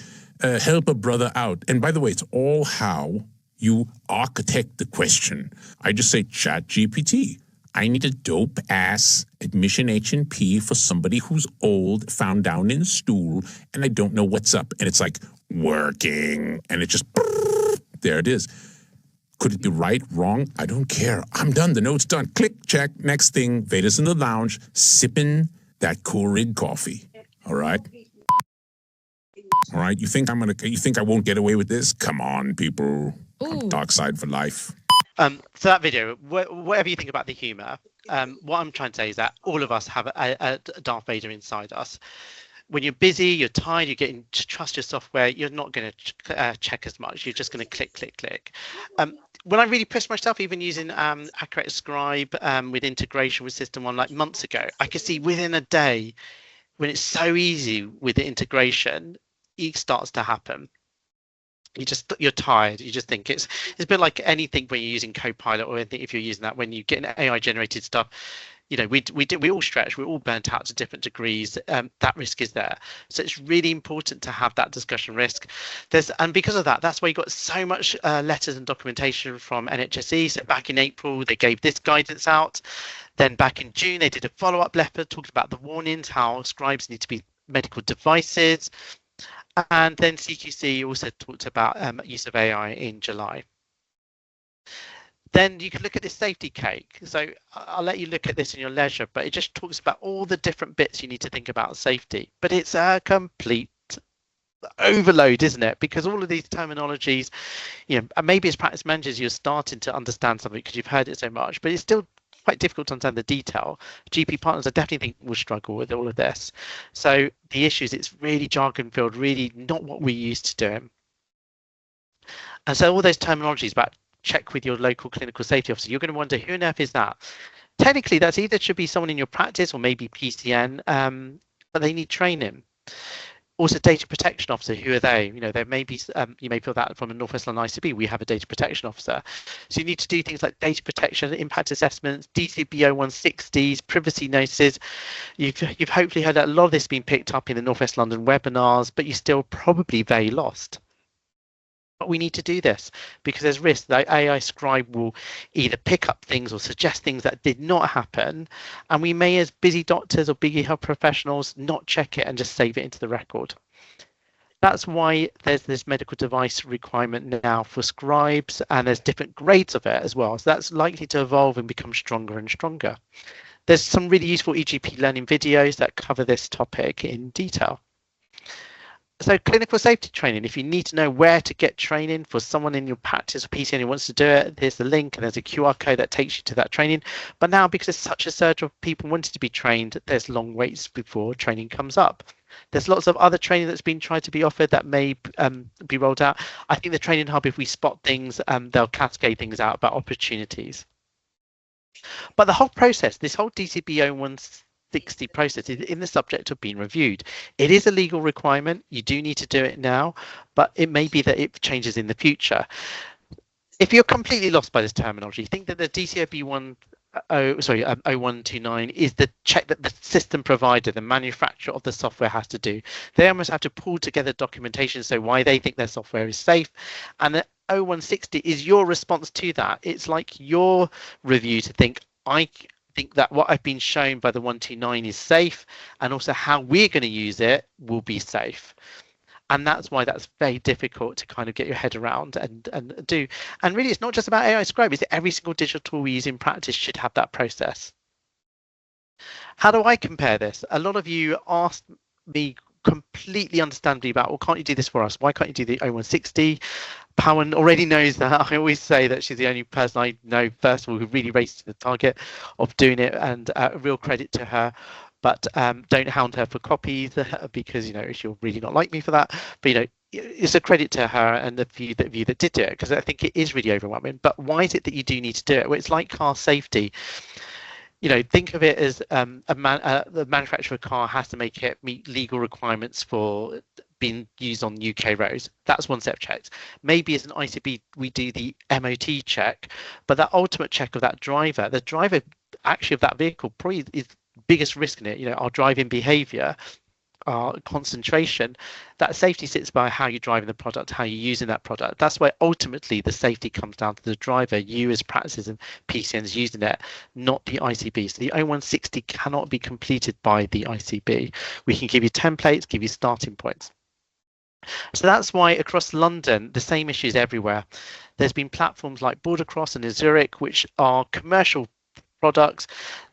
help a brother out. And by the way, it's all how you architect the question. I just say, ChatGPT, I need a dope ass admission H&P for somebody who's old, found down in stool, and I don't know what's up. And it's like working, and it just there it is. Could it be right, wrong? I don't care. I'm done. The note's done. Click, check. Next thing, Veda's in the lounge, sipping that Cool Rig coffee. All right. All right. You think I won't get away with this? Come on, people. I'm dark side for life. So that video, whatever you think about the humor, what I'm trying to say is that all of us have a Darth Vader inside us. When you're busy, you're tired, you're getting to trust your software, you're not going to check as much. You're just going to click, click, click. When I really pushed myself, even using Accurate Scribe with integration with System 1 like months ago, I could see within a day, when it's so easy with the integration, it starts to happen. You're tired. You just think it's a bit like anything when you're using Copilot or anything. If you're using that, when you get AI generated stuff, you know, we all stretch, we're all burnt out to different degrees. That risk is there. So it's really important to have that discussion risk. And because of that, that's why you got so much letters and documentation from NHSE. So back in April, they gave this guidance out. Then back in June, they did a follow-up letter talking about the warnings, how scribes need to be medical devices. And then CQC also talked about use of AI in July. Then you can look at this safety cake. So I'll let you look at this in your leisure, but it just talks about all the different bits you need to think about safety. But it's a complete overload, isn't it? Because all of these terminologies, you know, maybe as practice managers, you're starting to understand something because you've heard it so much, but it's still quite difficult to understand the detail. GP partners, I definitely think, will struggle with all of this. So the issue is it's really jargon filled, really not what we're used to doing. And so all those terminologies about check with your local clinical safety officer, you're going to wonder, who on earth is that? Technically, that's either should be someone in your practice or maybe PCN, but they need training. Also, data protection officer, who are they? You know, there may be, you may feel that from a North West London ICB, we have a data protection officer. So you need to do things like data protection, impact assessments, DCB 0160s, privacy notices. You've hopefully heard that a lot of this being picked up in the North West London webinars, but you're still probably very lost. But we need to do this because there's risk that AI scribe will either pick up things or suggest things that did not happen, and we may, as busy doctors or busy health professionals, not check it and just save it into the record. That's why there's this medical device requirement now for scribes, and there's different grades of it as well. So that's likely to evolve and become stronger and stronger. There's some really useful EGP learning videos that cover this topic in detail. So clinical safety training, if you need to know where to get training for someone in your practice or PCN who wants to do it, there's the link and there's a QR code that takes you to that training. But now, because there's such a surge of people wanting to be trained, there's long waits before training comes up. There's lots of other training that's been tried to be offered that may be rolled out. I think the training hub, if we spot things, they'll cascade things out about opportunities. But the whole process, this whole DCB 0160 process is in the subject of being reviewed. It is a legal requirement. You do need to do it now, but it may be that it changes in the future. If you're completely lost by this terminology, think that the DCOB 0129 is the check that the system provider, the manufacturer of the software, has to do. They almost have to pull together documentation so why they think their software is safe, and the 0160 is your response to that. It's like your review to think, I think that what I've been shown by the 129 is safe, and also how we're going to use it will be safe. And that's why that's very difficult to kind of get your head around and do. And really, it's not just about AI Scribe. It's every single digital tool we use in practice should have that process. How do I compare this? A lot of you asked me completely understandably about, well, can't you do this for us? Why can't you do the 0160? Pawan already knows that. I always say that she's the only person I know, first of all, who really raised to the target of doing it, and real credit to her. But don't hound her for copies because, you know, she'll really not like me for that. But, you know, it's a credit to her and the view that did do it, because I think it is really overwhelming. But why is it that you do need to do it? Well, it's like car safety. You know, think of it as the manufacturer of a car has to make it meet legal requirements for being used on UK roads. That's one set of checks. Maybe as an ICB, we do the MOT check, but that ultimate check of that driver, the driver actually of that vehicle probably is biggest risk in it, you know, our driving behavior. our concentration, that safety sits by how you're driving the product, how you're using that product. That's where ultimately the safety comes down to the driver, you as practices and PCNs using it, not the ICB. So the 0160 cannot be completed by the ICB. We can give you templates, give you starting points. So that's why across London, the same issues everywhere. There's been platforms like Bordercross and Zurich, which are commercial products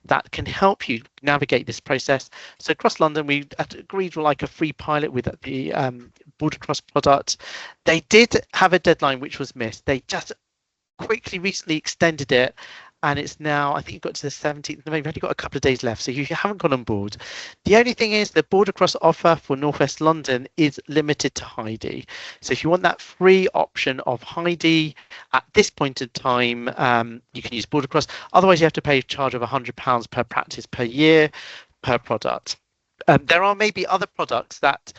that can help you navigate this process. So across London, we agreed to like a free pilot with the Bordercross product. They did have a deadline which was missed. They just quickly recently extended it, and it's now, I think you've got to the 17th of November. You've only got a couple of days left, so you haven't gone on board. The only thing is the Bordercross offer for Northwest London is limited to Heidi. So if you want that free option of Heidi at this point in time, you can use Bordercross. Otherwise, you have to pay a charge of £100 per practice per year per product. There are maybe other products that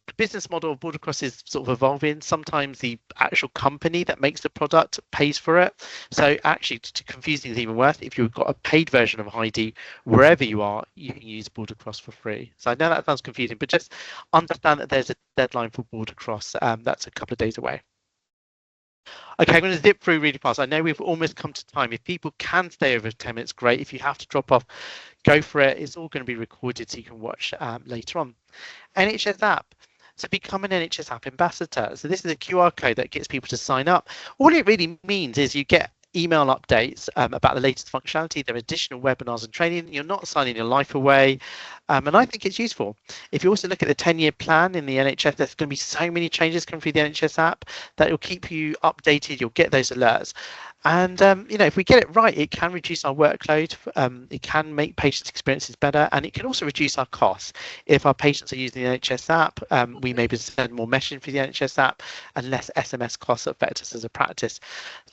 the business model of Bordercross is sort of evolving. Sometimes the actual company that makes the product pays for it. So actually, to confuse things even worse, if you've got a paid version of Heidi, wherever you are, you can use Bordercross for free. So I know that sounds confusing, but just understand that there's a deadline for Bordercross. That's a couple of days away. Okay, I'm going to zip through really fast. I know we've almost come to time. If people can stay over 10 minutes, great. If you have to drop off, go for it. It's all going to be recorded so you can watch later on. NHS app. So become an NHS app ambassador. So this is a QR code that gets people to sign up. All it really means is you get email updates about the latest functionality. There are additional webinars and training. You're not signing your life away. And I think it's useful. If you also look at the 10-year plan in the NHS, there's going to be so many changes coming through the NHS app that will keep you updated. You'll get those alerts. And, if we get it right, it can reduce our workload. It can make patients' experiences better, and it can also reduce our costs. If our patients are using the NHS app, we maybe send more messaging for the NHS app and less SMS costs affect us as a practice.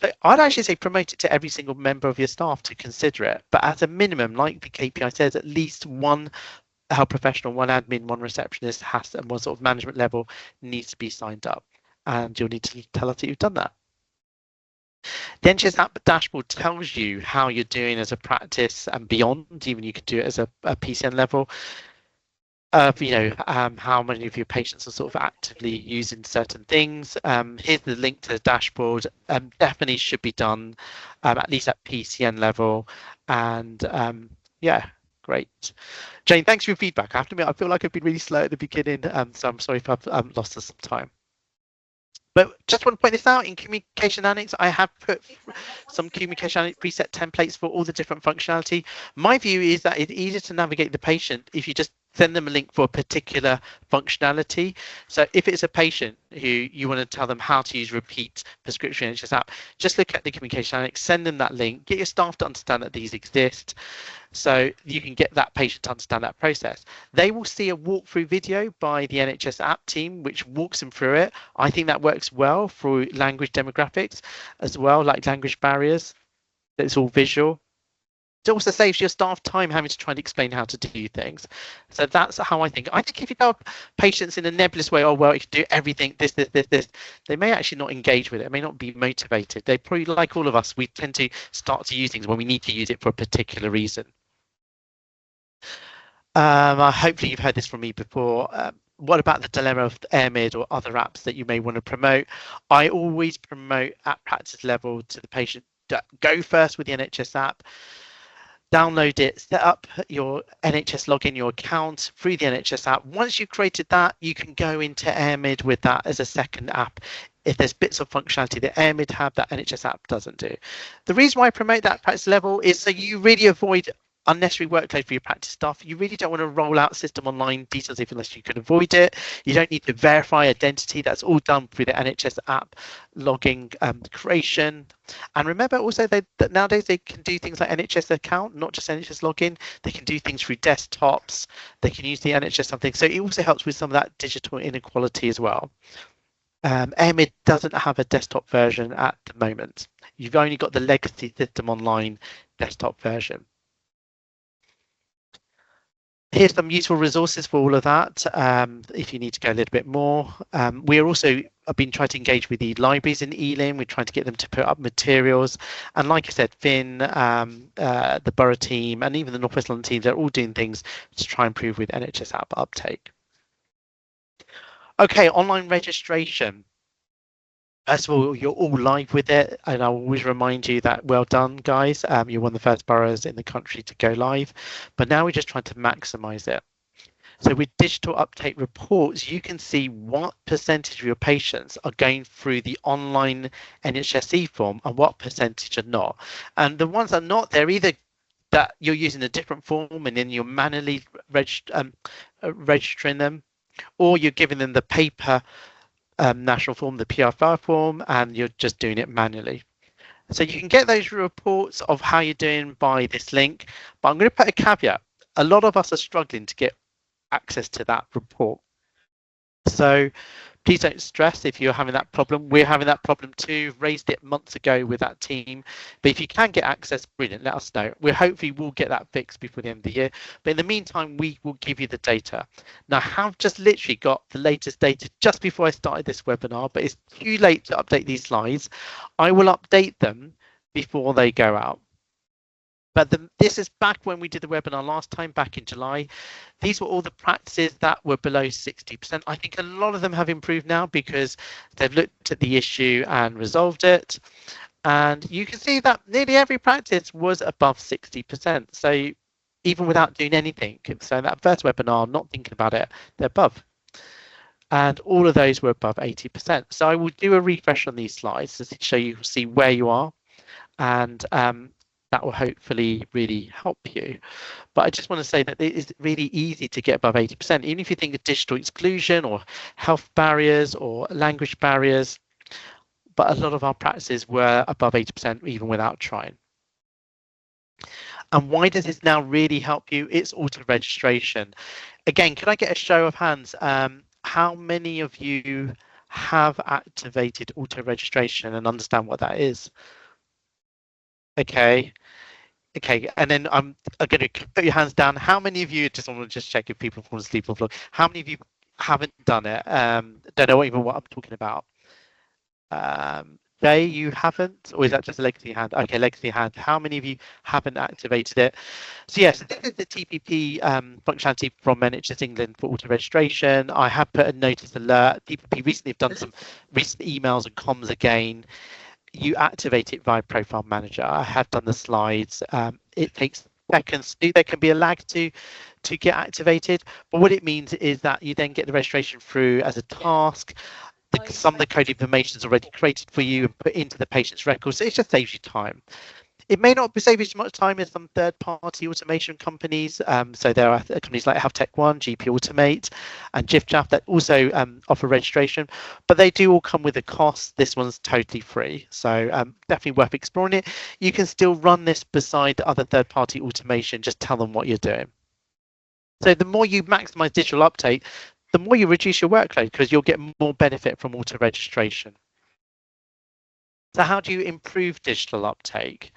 So I'd actually say promote it to every single member of your staff to consider it. But as a minimum, like the KPI says, at least one health professional, one admin, one receptionist has, and one sort of management level needs to be signed up. And you'll need to tell us that you've done that. The NHS app dashboard tells you how you're doing as a practice and beyond. Even you could do it as a PCN level. How many of your patients are sort of actively using certain things. Here's the link to the dashboard. Definitely should be done at least at PCN level. And yeah, great. Jane, thanks for your feedback. I have to admit, I feel like I've been really slow at the beginning, so I'm sorry if I've lost us some time. But just want to point this out, in Communication Annex, I have put some Communication Annex preset templates for all the different functionality. My view is that it's easier to navigate the patient if you just send them a link for a particular functionality. So if it's a patient who you want to tell them how to use repeat prescription NHS app, just look at the Communication Annex, send them that link, get your staff to understand that these exist, so you can get that patient to understand that process. They will see a walkthrough video by the NHS app team, which walks them through it. I think that works well for language demographics as well, like language barriers. It's all visual. It also saves your staff time having to try and explain how to do things. So that's how I think. I think if you tell patients in a nebulous way, oh, well, you can do everything, this, they may actually not engage with it. They may not be motivated. They probably, like all of us, we tend to start to use things when we need to use it for a particular reason. Hopefully you've heard this from me before. What about the dilemma of AirMid or other apps that you may want to promote? I always promote at practice level to the patient. Go first with the NHS app. Download it, set up your NHS login, your account through the NHS app. Once you've created that, you can go into AirMid with that as a second app. If there's bits of functionality that AirMid have that NHS app doesn't do. The reason why I promote that at practice level is so you really avoid unnecessary workload for your practice staff. You really don't want to roll out system online details unless you can avoid it. You don't need to verify identity. That's all done through the NHS app logging creation. And remember also that nowadays they can do things like NHS account, not just NHS login. They can do things through desktops. They can use the NHS something. So it also helps with some of that digital inequality as well. AirMid doesn't have a desktop version at the moment. You've only got the legacy system online desktop version. Here's some useful resources for all of that if you need to go a little bit more. We are also been trying to engage with the libraries in Ealing. We're trying to get them to put up materials. And like I said, Finn, the Borough team, and even the North West London team, they're all doing things to try and improve with NHS app uptake. Okay, online registration. First of all, you're all live with it, and I'll always remind you that well done, guys. You're one of the first boroughs in the country to go live, but now we're just trying to maximize it. So with digital uptake reports, you can see what percentage of your patients are going through the online NHSE form and what percentage are not. And the ones that are not, they're either that you're using a different form and then you're manually registering them, or you're giving them the paper national form, the PFR form, and you're just doing it manually. So you can get those reports of how you're doing by this link, but I'm going to put a caveat. A lot of us are struggling to get access to that report. So please don't stress if you're having that problem. We're having that problem too. Raised it months ago with that team. But if you can get access, brilliant, let us know. We hopefully will get that fixed before the end of the year. But in the meantime, we will give you the data. Now, I have just literally got the latest data just before I started this webinar, but it's too late to update these slides. I will update them before they go out. But this is back when we did the webinar last time, back in July. These were all the practices that were below 60%. I think a lot of them have improved now because they've looked at the issue and resolved it. And you can see that nearly every practice was above 60%. So even without doing anything, so that first webinar, not thinking about it, they're above. And all of those were above 80%. So I will do a refresh on these slides to show you, see where you are. And that will hopefully really help you. But I just want to say that it is really easy to get above 80%, even if you think of digital exclusion or health barriers or language barriers. But a lot of our practices were above 80% even without trying. And why does this now really help you? It's auto registration. Again, can I get a show of hands? How many of you have activated auto registration and understand what that is? Okay, and then I'm going to put your hands down. How many of you, just want to just check if people fall asleep on the floor, how many of you haven't done it? Don't know even what I'm talking about. Jay, you haven't, or is that just a legacy hand? Okay, legacy hand. How many of you haven't activated it? So yes, this is the TPP functionality from NHS England for auto registration. I have put a notice alert. TPP recently have done some recent emails and comms again. You activate it via Profile Manager. I have done the slides. It takes seconds to do. There can be a lag to get activated, but what it means is that you then get the registration through as a task. Some of the code information is already created for you and put into the patient's records, so it just saves you time. It may not save you as much time as some third-party automation companies. So there are companies like HealthTech1, GP Automate, and JIFJAF that also offer registration, but they do all come with a cost. This one's totally free, so definitely worth exploring it. You can still run this beside other third-party automation. Just tell them what you're doing. So the more you maximize digital uptake, the more you reduce your workload because you'll get more benefit from auto registration. So how do you improve digital uptake?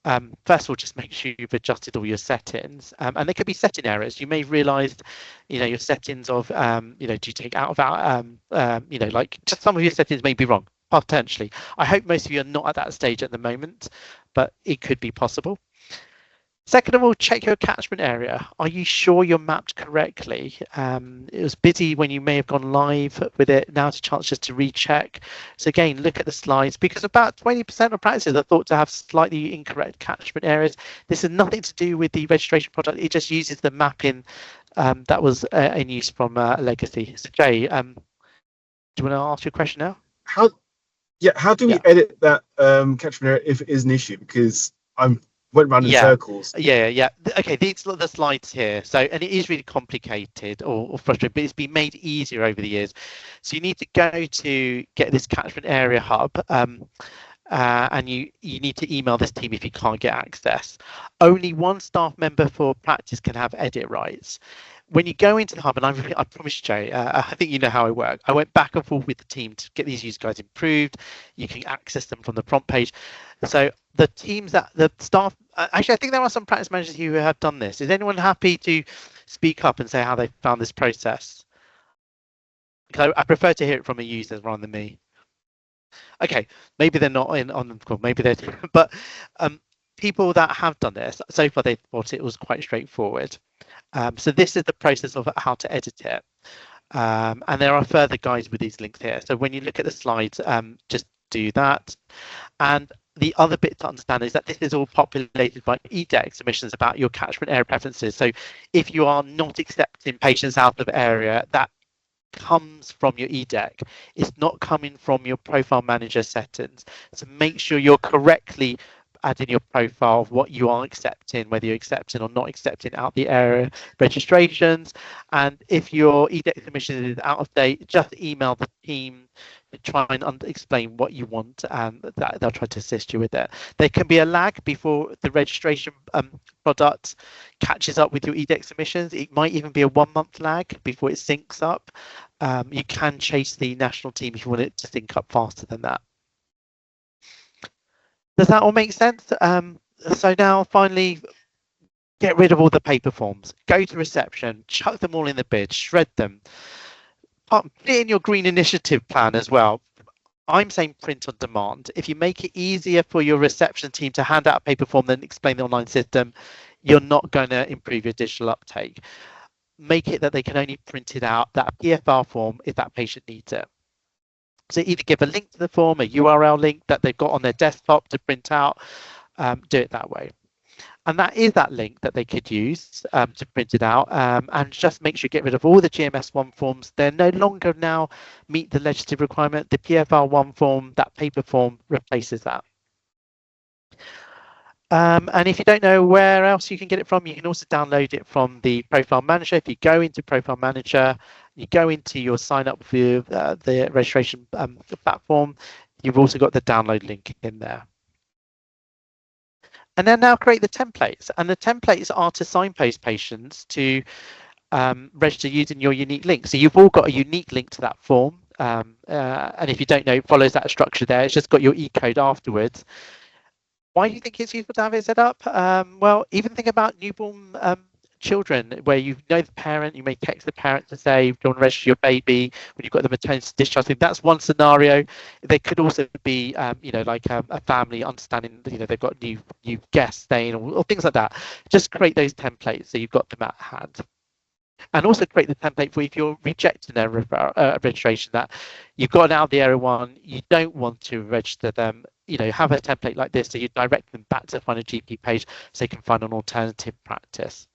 First of all, just make sure you've adjusted all your settings, and there could be setting errors. You may realize, your settings of, do you take out of, like just some of your settings may be wrong, potentially. I hope most of you are not at that stage at the moment, but it could be possible. Second of all, check your catchment area. Are you sure you're mapped correctly? It was busy when you may have gone live with it. Now's a chance just to recheck. So again, look at the slides because about 20% of practices are thought to have slightly incorrect catchment areas. This has nothing to do with the registration product. It just uses the mapping that was in use from Legacy. So Jay, do you want to ask your question now? How do we edit that catchment area if it is an issue? Because I'm went round in circles. Yeah. Okay, these are the slides here. So, and it is really complicated or frustrating, but it's been made easier over the years. So you need to go to get this catchment area hub, and you need to email this team if you can't get access. Only one staff member for practice can have edit rights. When you go into the hub, and I promise Jay, I think you know how I work. I went back and forth with the team to get these user guides improved. You can access them from the prompt page. So the teams that the staff, actually, I think there are some practice managers who have done this. Is anyone happy to speak up and say how they found this process? Because I prefer to hear it from a user rather than me. Okay, maybe they're not on the call, maybe they're, but people that have done this, so far they thought it was quite straightforward. So this is the process of how to edit it. And there are further guides with these links here. So when you look at the slides, just do that. And the other bit to understand is that this is all populated by EDEC submissions about your catchment area preferences. So if you are not accepting patients out of area, that comes from your EDEC. It's not coming from your profile manager settings. So make sure you're correctly adding your profile of what you are accepting, whether you're accepting or not accepting out the area registrations. And if your EDEC submission is out of date, just email the team to try and explain what you want, and they'll try to assist you with it. There can be a lag before the registration product catches up with your EDEC submissions. It might even be a 1 month lag before it syncs up. You can chase the national team if you want it to sync up faster than that. Does that all make sense? So now finally, get rid of all the paper forms. Go to reception, chuck them all in the bin, shred them. Put it in your green initiative plan as well. I'm saying print on demand. If you make it easier for your reception team to hand out a paper form than explain the online system, you're not going to improve your digital uptake. Make it that they can only print it out, that PFR form, if that patient needs it. So either give a link to the form, a URL link that they've got on their desktop to print out, do it that way. And that is that link that they could use to print it out, and just make sure you get rid of all the GMS1 forms. They're no longer now meet the legislative requirement. The PFR1 form, that paper form, replaces that. And if you don't know where else you can get it from, you can also download it from the Profile Manager. If you go into Profile Manager, you go into your sign up for the registration platform, you've also got the download link in there. And then now create the templates. And the templates are to signpost patients to register using your unique link. So you've all got a unique link to that form. And if you don't know, it follows that structure there. It's just got your E-code afterwards. Why do you think it's useful to have it set up? Well, even think about newborn children, where you know the parent, you may text the parent to say, do you want to register your baby when you've got the maternity discharge thing. That's one scenario. There could also be, like a family understanding, they've got new guests staying or things like that. Just create those templates so you've got them at hand. And also create the template for if you're rejecting their registration, that you've got out the area one, you don't want to register them, have a template like this so you direct them back to find a GP page so they can find an alternative practice.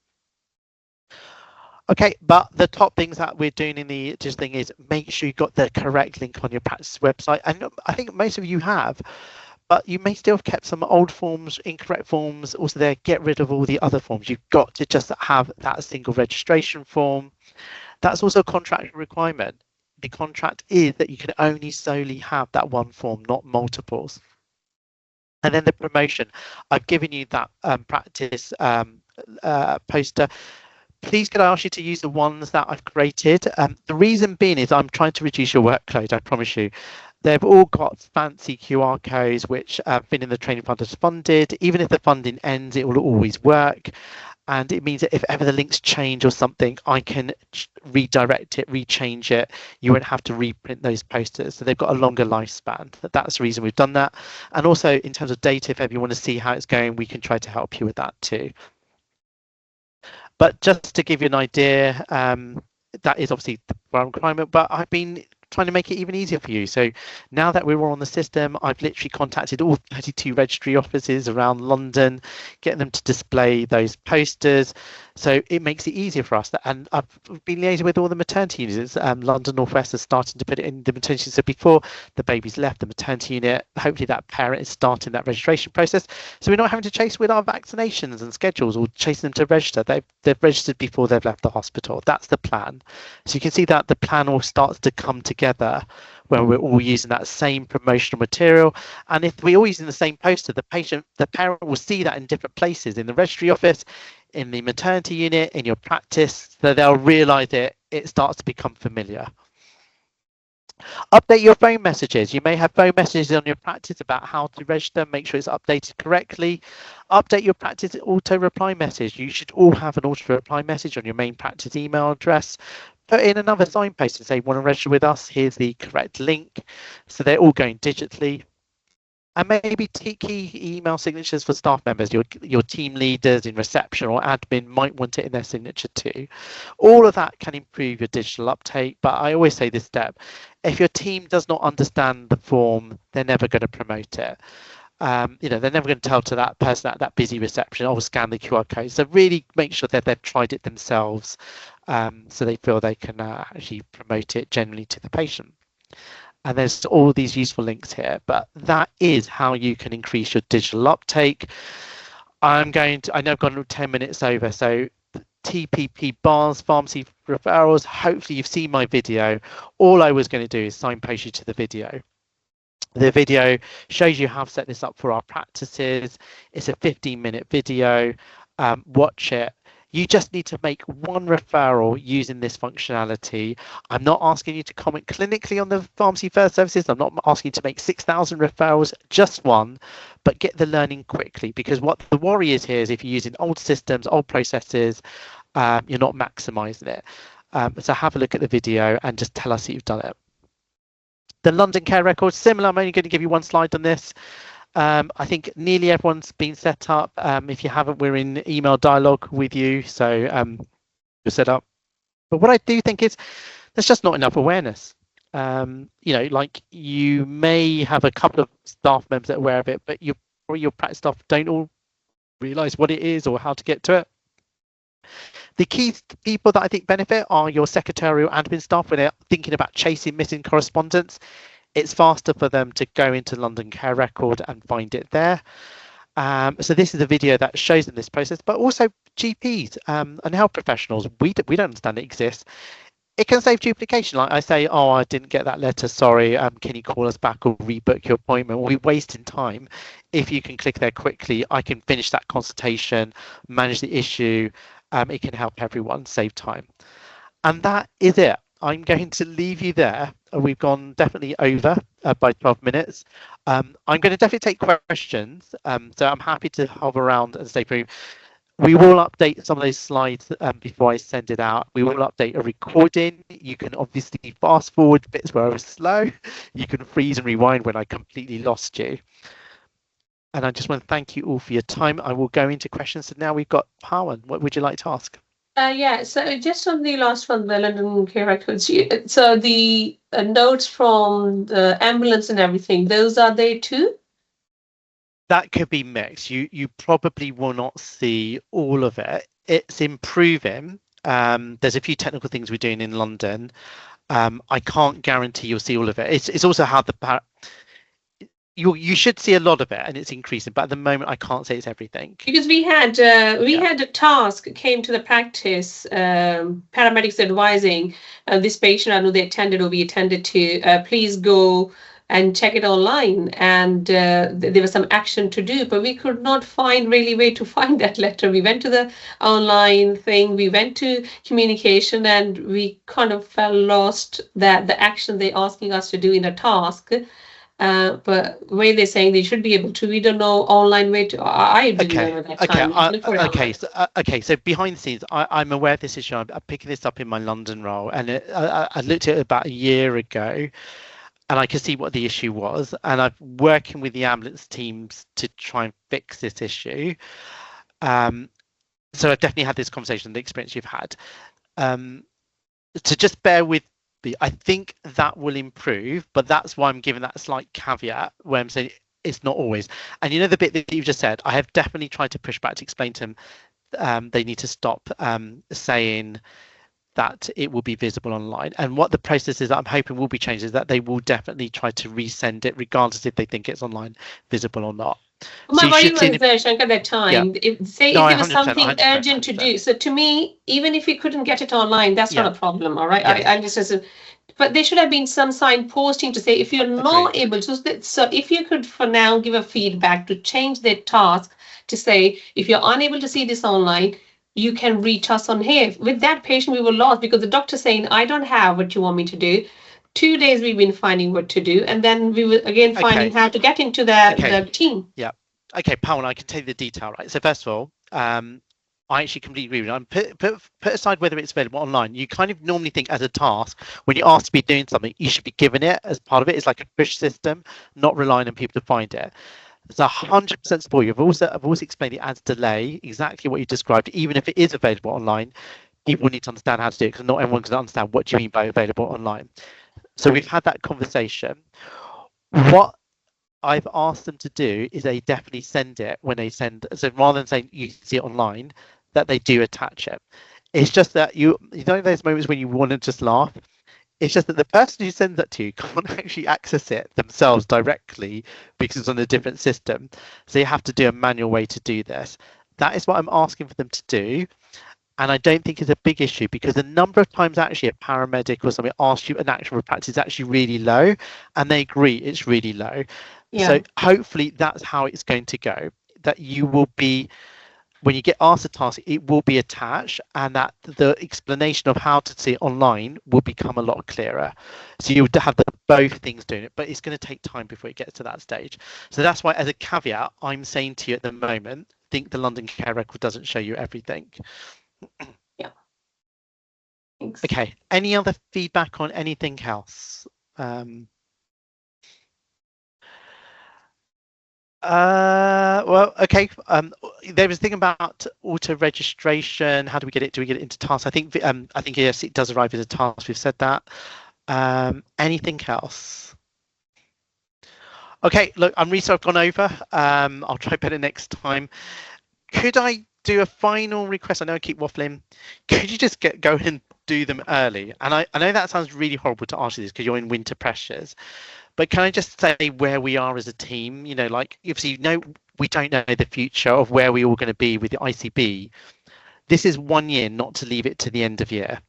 Okay, but the top things that we're doing in the digital thing is make sure you've got the correct link on your practice website. And I think most of you have, but you may still have kept some old forms, incorrect forms. Also there, get rid of all the other forms. You've got to just have that single registration form. That's also a contract requirement. The contract is that you can only solely have that one form, not multiples. And then the promotion. I've given you that practice poster. Please could I ask you to use the ones that I've created? The reason being is I'm trying to reduce your workload, I promise you. They've all got fancy QR codes which have been in the training fund as funded. Even if the funding ends, it will always work. And it means that if ever the links change or something, I can redirect it, rechange it. You won't have to reprint those posters. So they've got a longer lifespan. That's the reason we've done that. And also in terms of data, if ever you want to see how it's going, we can try to help you with that too. But just to give you an idea, that is obviously the requirement, but I've been trying to make it even easier for you. So now that we're all on the system, I've literally contacted all 32 registry offices around London, getting them to display those posters. So it makes it easier for us. And I've been liaising with all the maternity units. London North West is starting to put it in the maternity. So before the baby's left the maternity unit, hopefully that parent is starting that registration process. So we're not having to chase with our vaccinations and schedules or chasing them to register. They've registered before they've left the hospital. That's the plan. So you can see that the plan all starts to come together when we're all using that same promotional material. And if we're all using the same poster, the parent will see that in different places, in the registry office, in the maternity unit, in your practice, so they'll realise it starts to become familiar. Update your phone messages. You may have phone messages on your practice about how to register. Make sure it's updated correctly. Update your practice auto reply message. You should all have an auto reply message on your main practice email address. Put in another signpost and say, want to register with us? Here's the correct link. So they're all going digitally. and maybe key email signatures for staff members, your team leaders in reception or admin might want it in their signature too. All of that can improve your digital uptake, but I always say this step: if your team does not understand the form, they're never going to promote it. They're never going to tell to that person at that busy reception, oh, scan the QR code. So really make sure that they've tried it themselves, so they feel they can actually promote it generally to the patient. And there's all these useful links here, but that is how you can increase your digital uptake. I know I've gone 10 minutes over, so TPP bars, pharmacy referrals, hopefully you've seen my video. All I was going to do is signpost you to the video. The video shows you how to set this up for our practices. It's a 15-minute video. Watch it. You just need to make one referral using this functionality. I'm not asking you to comment clinically on the Pharmacy First services. I'm not asking you to make 6,000 referrals, just one, but get the learning quickly, because what the worry is here is if you're using old systems, old processes, you're not maximizing it. So have a look at the video and just tell us that you've done it. The London Care Record, similar. I'm only going to give you one slide on this. I think nearly everyone's been set up. If you haven't, we're in email dialogue with you, so you're set up. But what I do think is there's just not enough awareness. Like you may have a couple of staff members that are aware of it, but your practice staff don't all realise what it is or how to get to it. The key people that I think benefit are your secretarial admin staff when they're thinking about chasing missing correspondence. It's faster for them to go into London Care Record and find it there. So this is a video that shows them this process, but also GPs and health professionals. We don't understand it exists. It can save duplication. Like I say, oh, I didn't get that letter, sorry, can you call us back or rebook your appointment? We're wasting time. If you can click there quickly, I can finish that consultation, manage the issue. It can help everyone save time. And that is it. I'm going to leave you there. We've gone definitely over by 12 minutes. I'm going to definitely take questions. So I'm happy to hover around and stay through. We will update some of those slides before I send it out. We will update a recording. You can obviously fast forward bits where I was slow. You can freeze and rewind when I completely lost you. And I just want to thank you all for your time. I will go into questions. So now we've got Pawan. What would you like to ask? Yeah, so just on the last one, the London Care Records, so the notes from the ambulance and everything, those are there too? That could be mixed. You probably will not see all of it. It's improving. There's a few technical things we're doing in London. I can't guarantee you'll see all of it. It's also how you should see a lot of it, and it's increasing. But at the moment, I can't say it's everything. Because we had a task came to the practice, paramedics advising this patient, I know they attended or we attended to, please go and check it online, and there was some action to do, but we could not find really way to find that letter. We went to the online thing, we went to communication, and we kind of felt lost that the action they're asking us to do in a task. But way they're saying they should be able to, we don't know online way to. I didn't know at that time. So behind the scenes, I'm aware of this issue. I'm picking this up in my London role, and I looked at it about a year ago, and I could see what the issue was, and I'm working with the ambulance teams to try and fix this issue. So I've definitely had this conversation, the experience you've had. So just bear with me. I think that will improve, but that's why I'm giving that slight caveat where I'm saying it's not always. And you know the bit that you've just said, I have definitely tried to push back to explain to them they need to stop saying that it will be visible online. And what the process is that I'm hoping will be changed is that they will definitely try to resend it regardless if they think it's online visible or not. My worry was, Shankar, that time, if there was something 100%, urgent to do. So to me, even if we couldn't get it online, that's not a problem, all right? But there should have been some sign posting to say, if you're not able to, so if you could for now give a feedback to change their task to say, if you're unable to see this online, you can reach us on here. With that patient, we were lost because the doctor's saying, I don't have what you want me to do. 2 days we've been finding what to do, and then we were again finding how to get into the team. Yeah. Okay, Pawan, I can tell you the detail, right? So first of all, I actually completely agree with you. Put aside whether it's available online. You kind of normally think as a task, when you're asked to be doing something, you should be given it as part of it. It's like a push system, not relying on people to find it. It's 100% support you. I've also explained it as delay, exactly what you described. Even if it is available online, people need to understand how to do it because not everyone can understand what do you mean by available online. So we've had that conversation. What I've asked them to do is they definitely send it when they send. So rather than saying you see it online, that they do attach it. It's just that you know those moments when you want to just laugh. It's just that the person who sends that to you can't actually access it themselves directly because it's on a different system. So you have to do a manual way to do this. That is what I'm asking for them to do. And I don't think it's a big issue because the number of times actually a paramedic or something asks you an actual practice is actually really low, and they agree it's really low. Yeah. So hopefully that's how it's going to go. That you will be, when you get asked a task, it will be attached, and that the explanation of how to see it online will become a lot clearer. So you'll have both things doing it, but it's going to take time before it gets to that stage. So that's why, as a caveat, I'm saying to you at the moment, think the London Care Record doesn't show you everything. Yeah. Thanks. Okay. Any other feedback on anything else? Well, okay. There was a thing about auto registration. How do we get it? Do we get it into tasks? I think yes, it does arrive as a task. We've said that. Anything else? Okay. Look, I'm really sorry I've gone over. I'll try better next time. Could I do a final request? I know I keep waffling. Could you just go and do them early? And I know that sounds really horrible to ask you this because you're in winter pressures. But can I just say where we are as a team? You know, like obviously, we don't know the future of where we're all going to be with the ICB. This is 1 year, not to leave it to the end of year,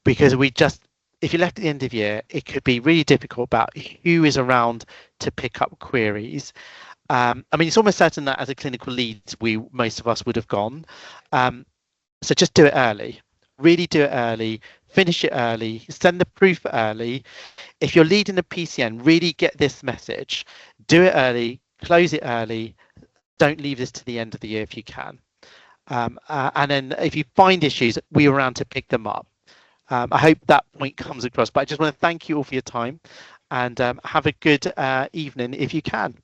because if you left at the end of year, it could be really difficult about who is around to pick up queries. I mean, it's almost certain that as a clinical lead, most of us would have gone. So just do it early. Really do it early. Finish it early. Send the proof early. If you're leading a PCN, really get this message. Do it early. Close it early. Don't leave this to the end of the year if you can. And then if you find issues, we're around to pick them up. I hope that point comes across. But I just want to thank you all for your time and have a good evening if you can.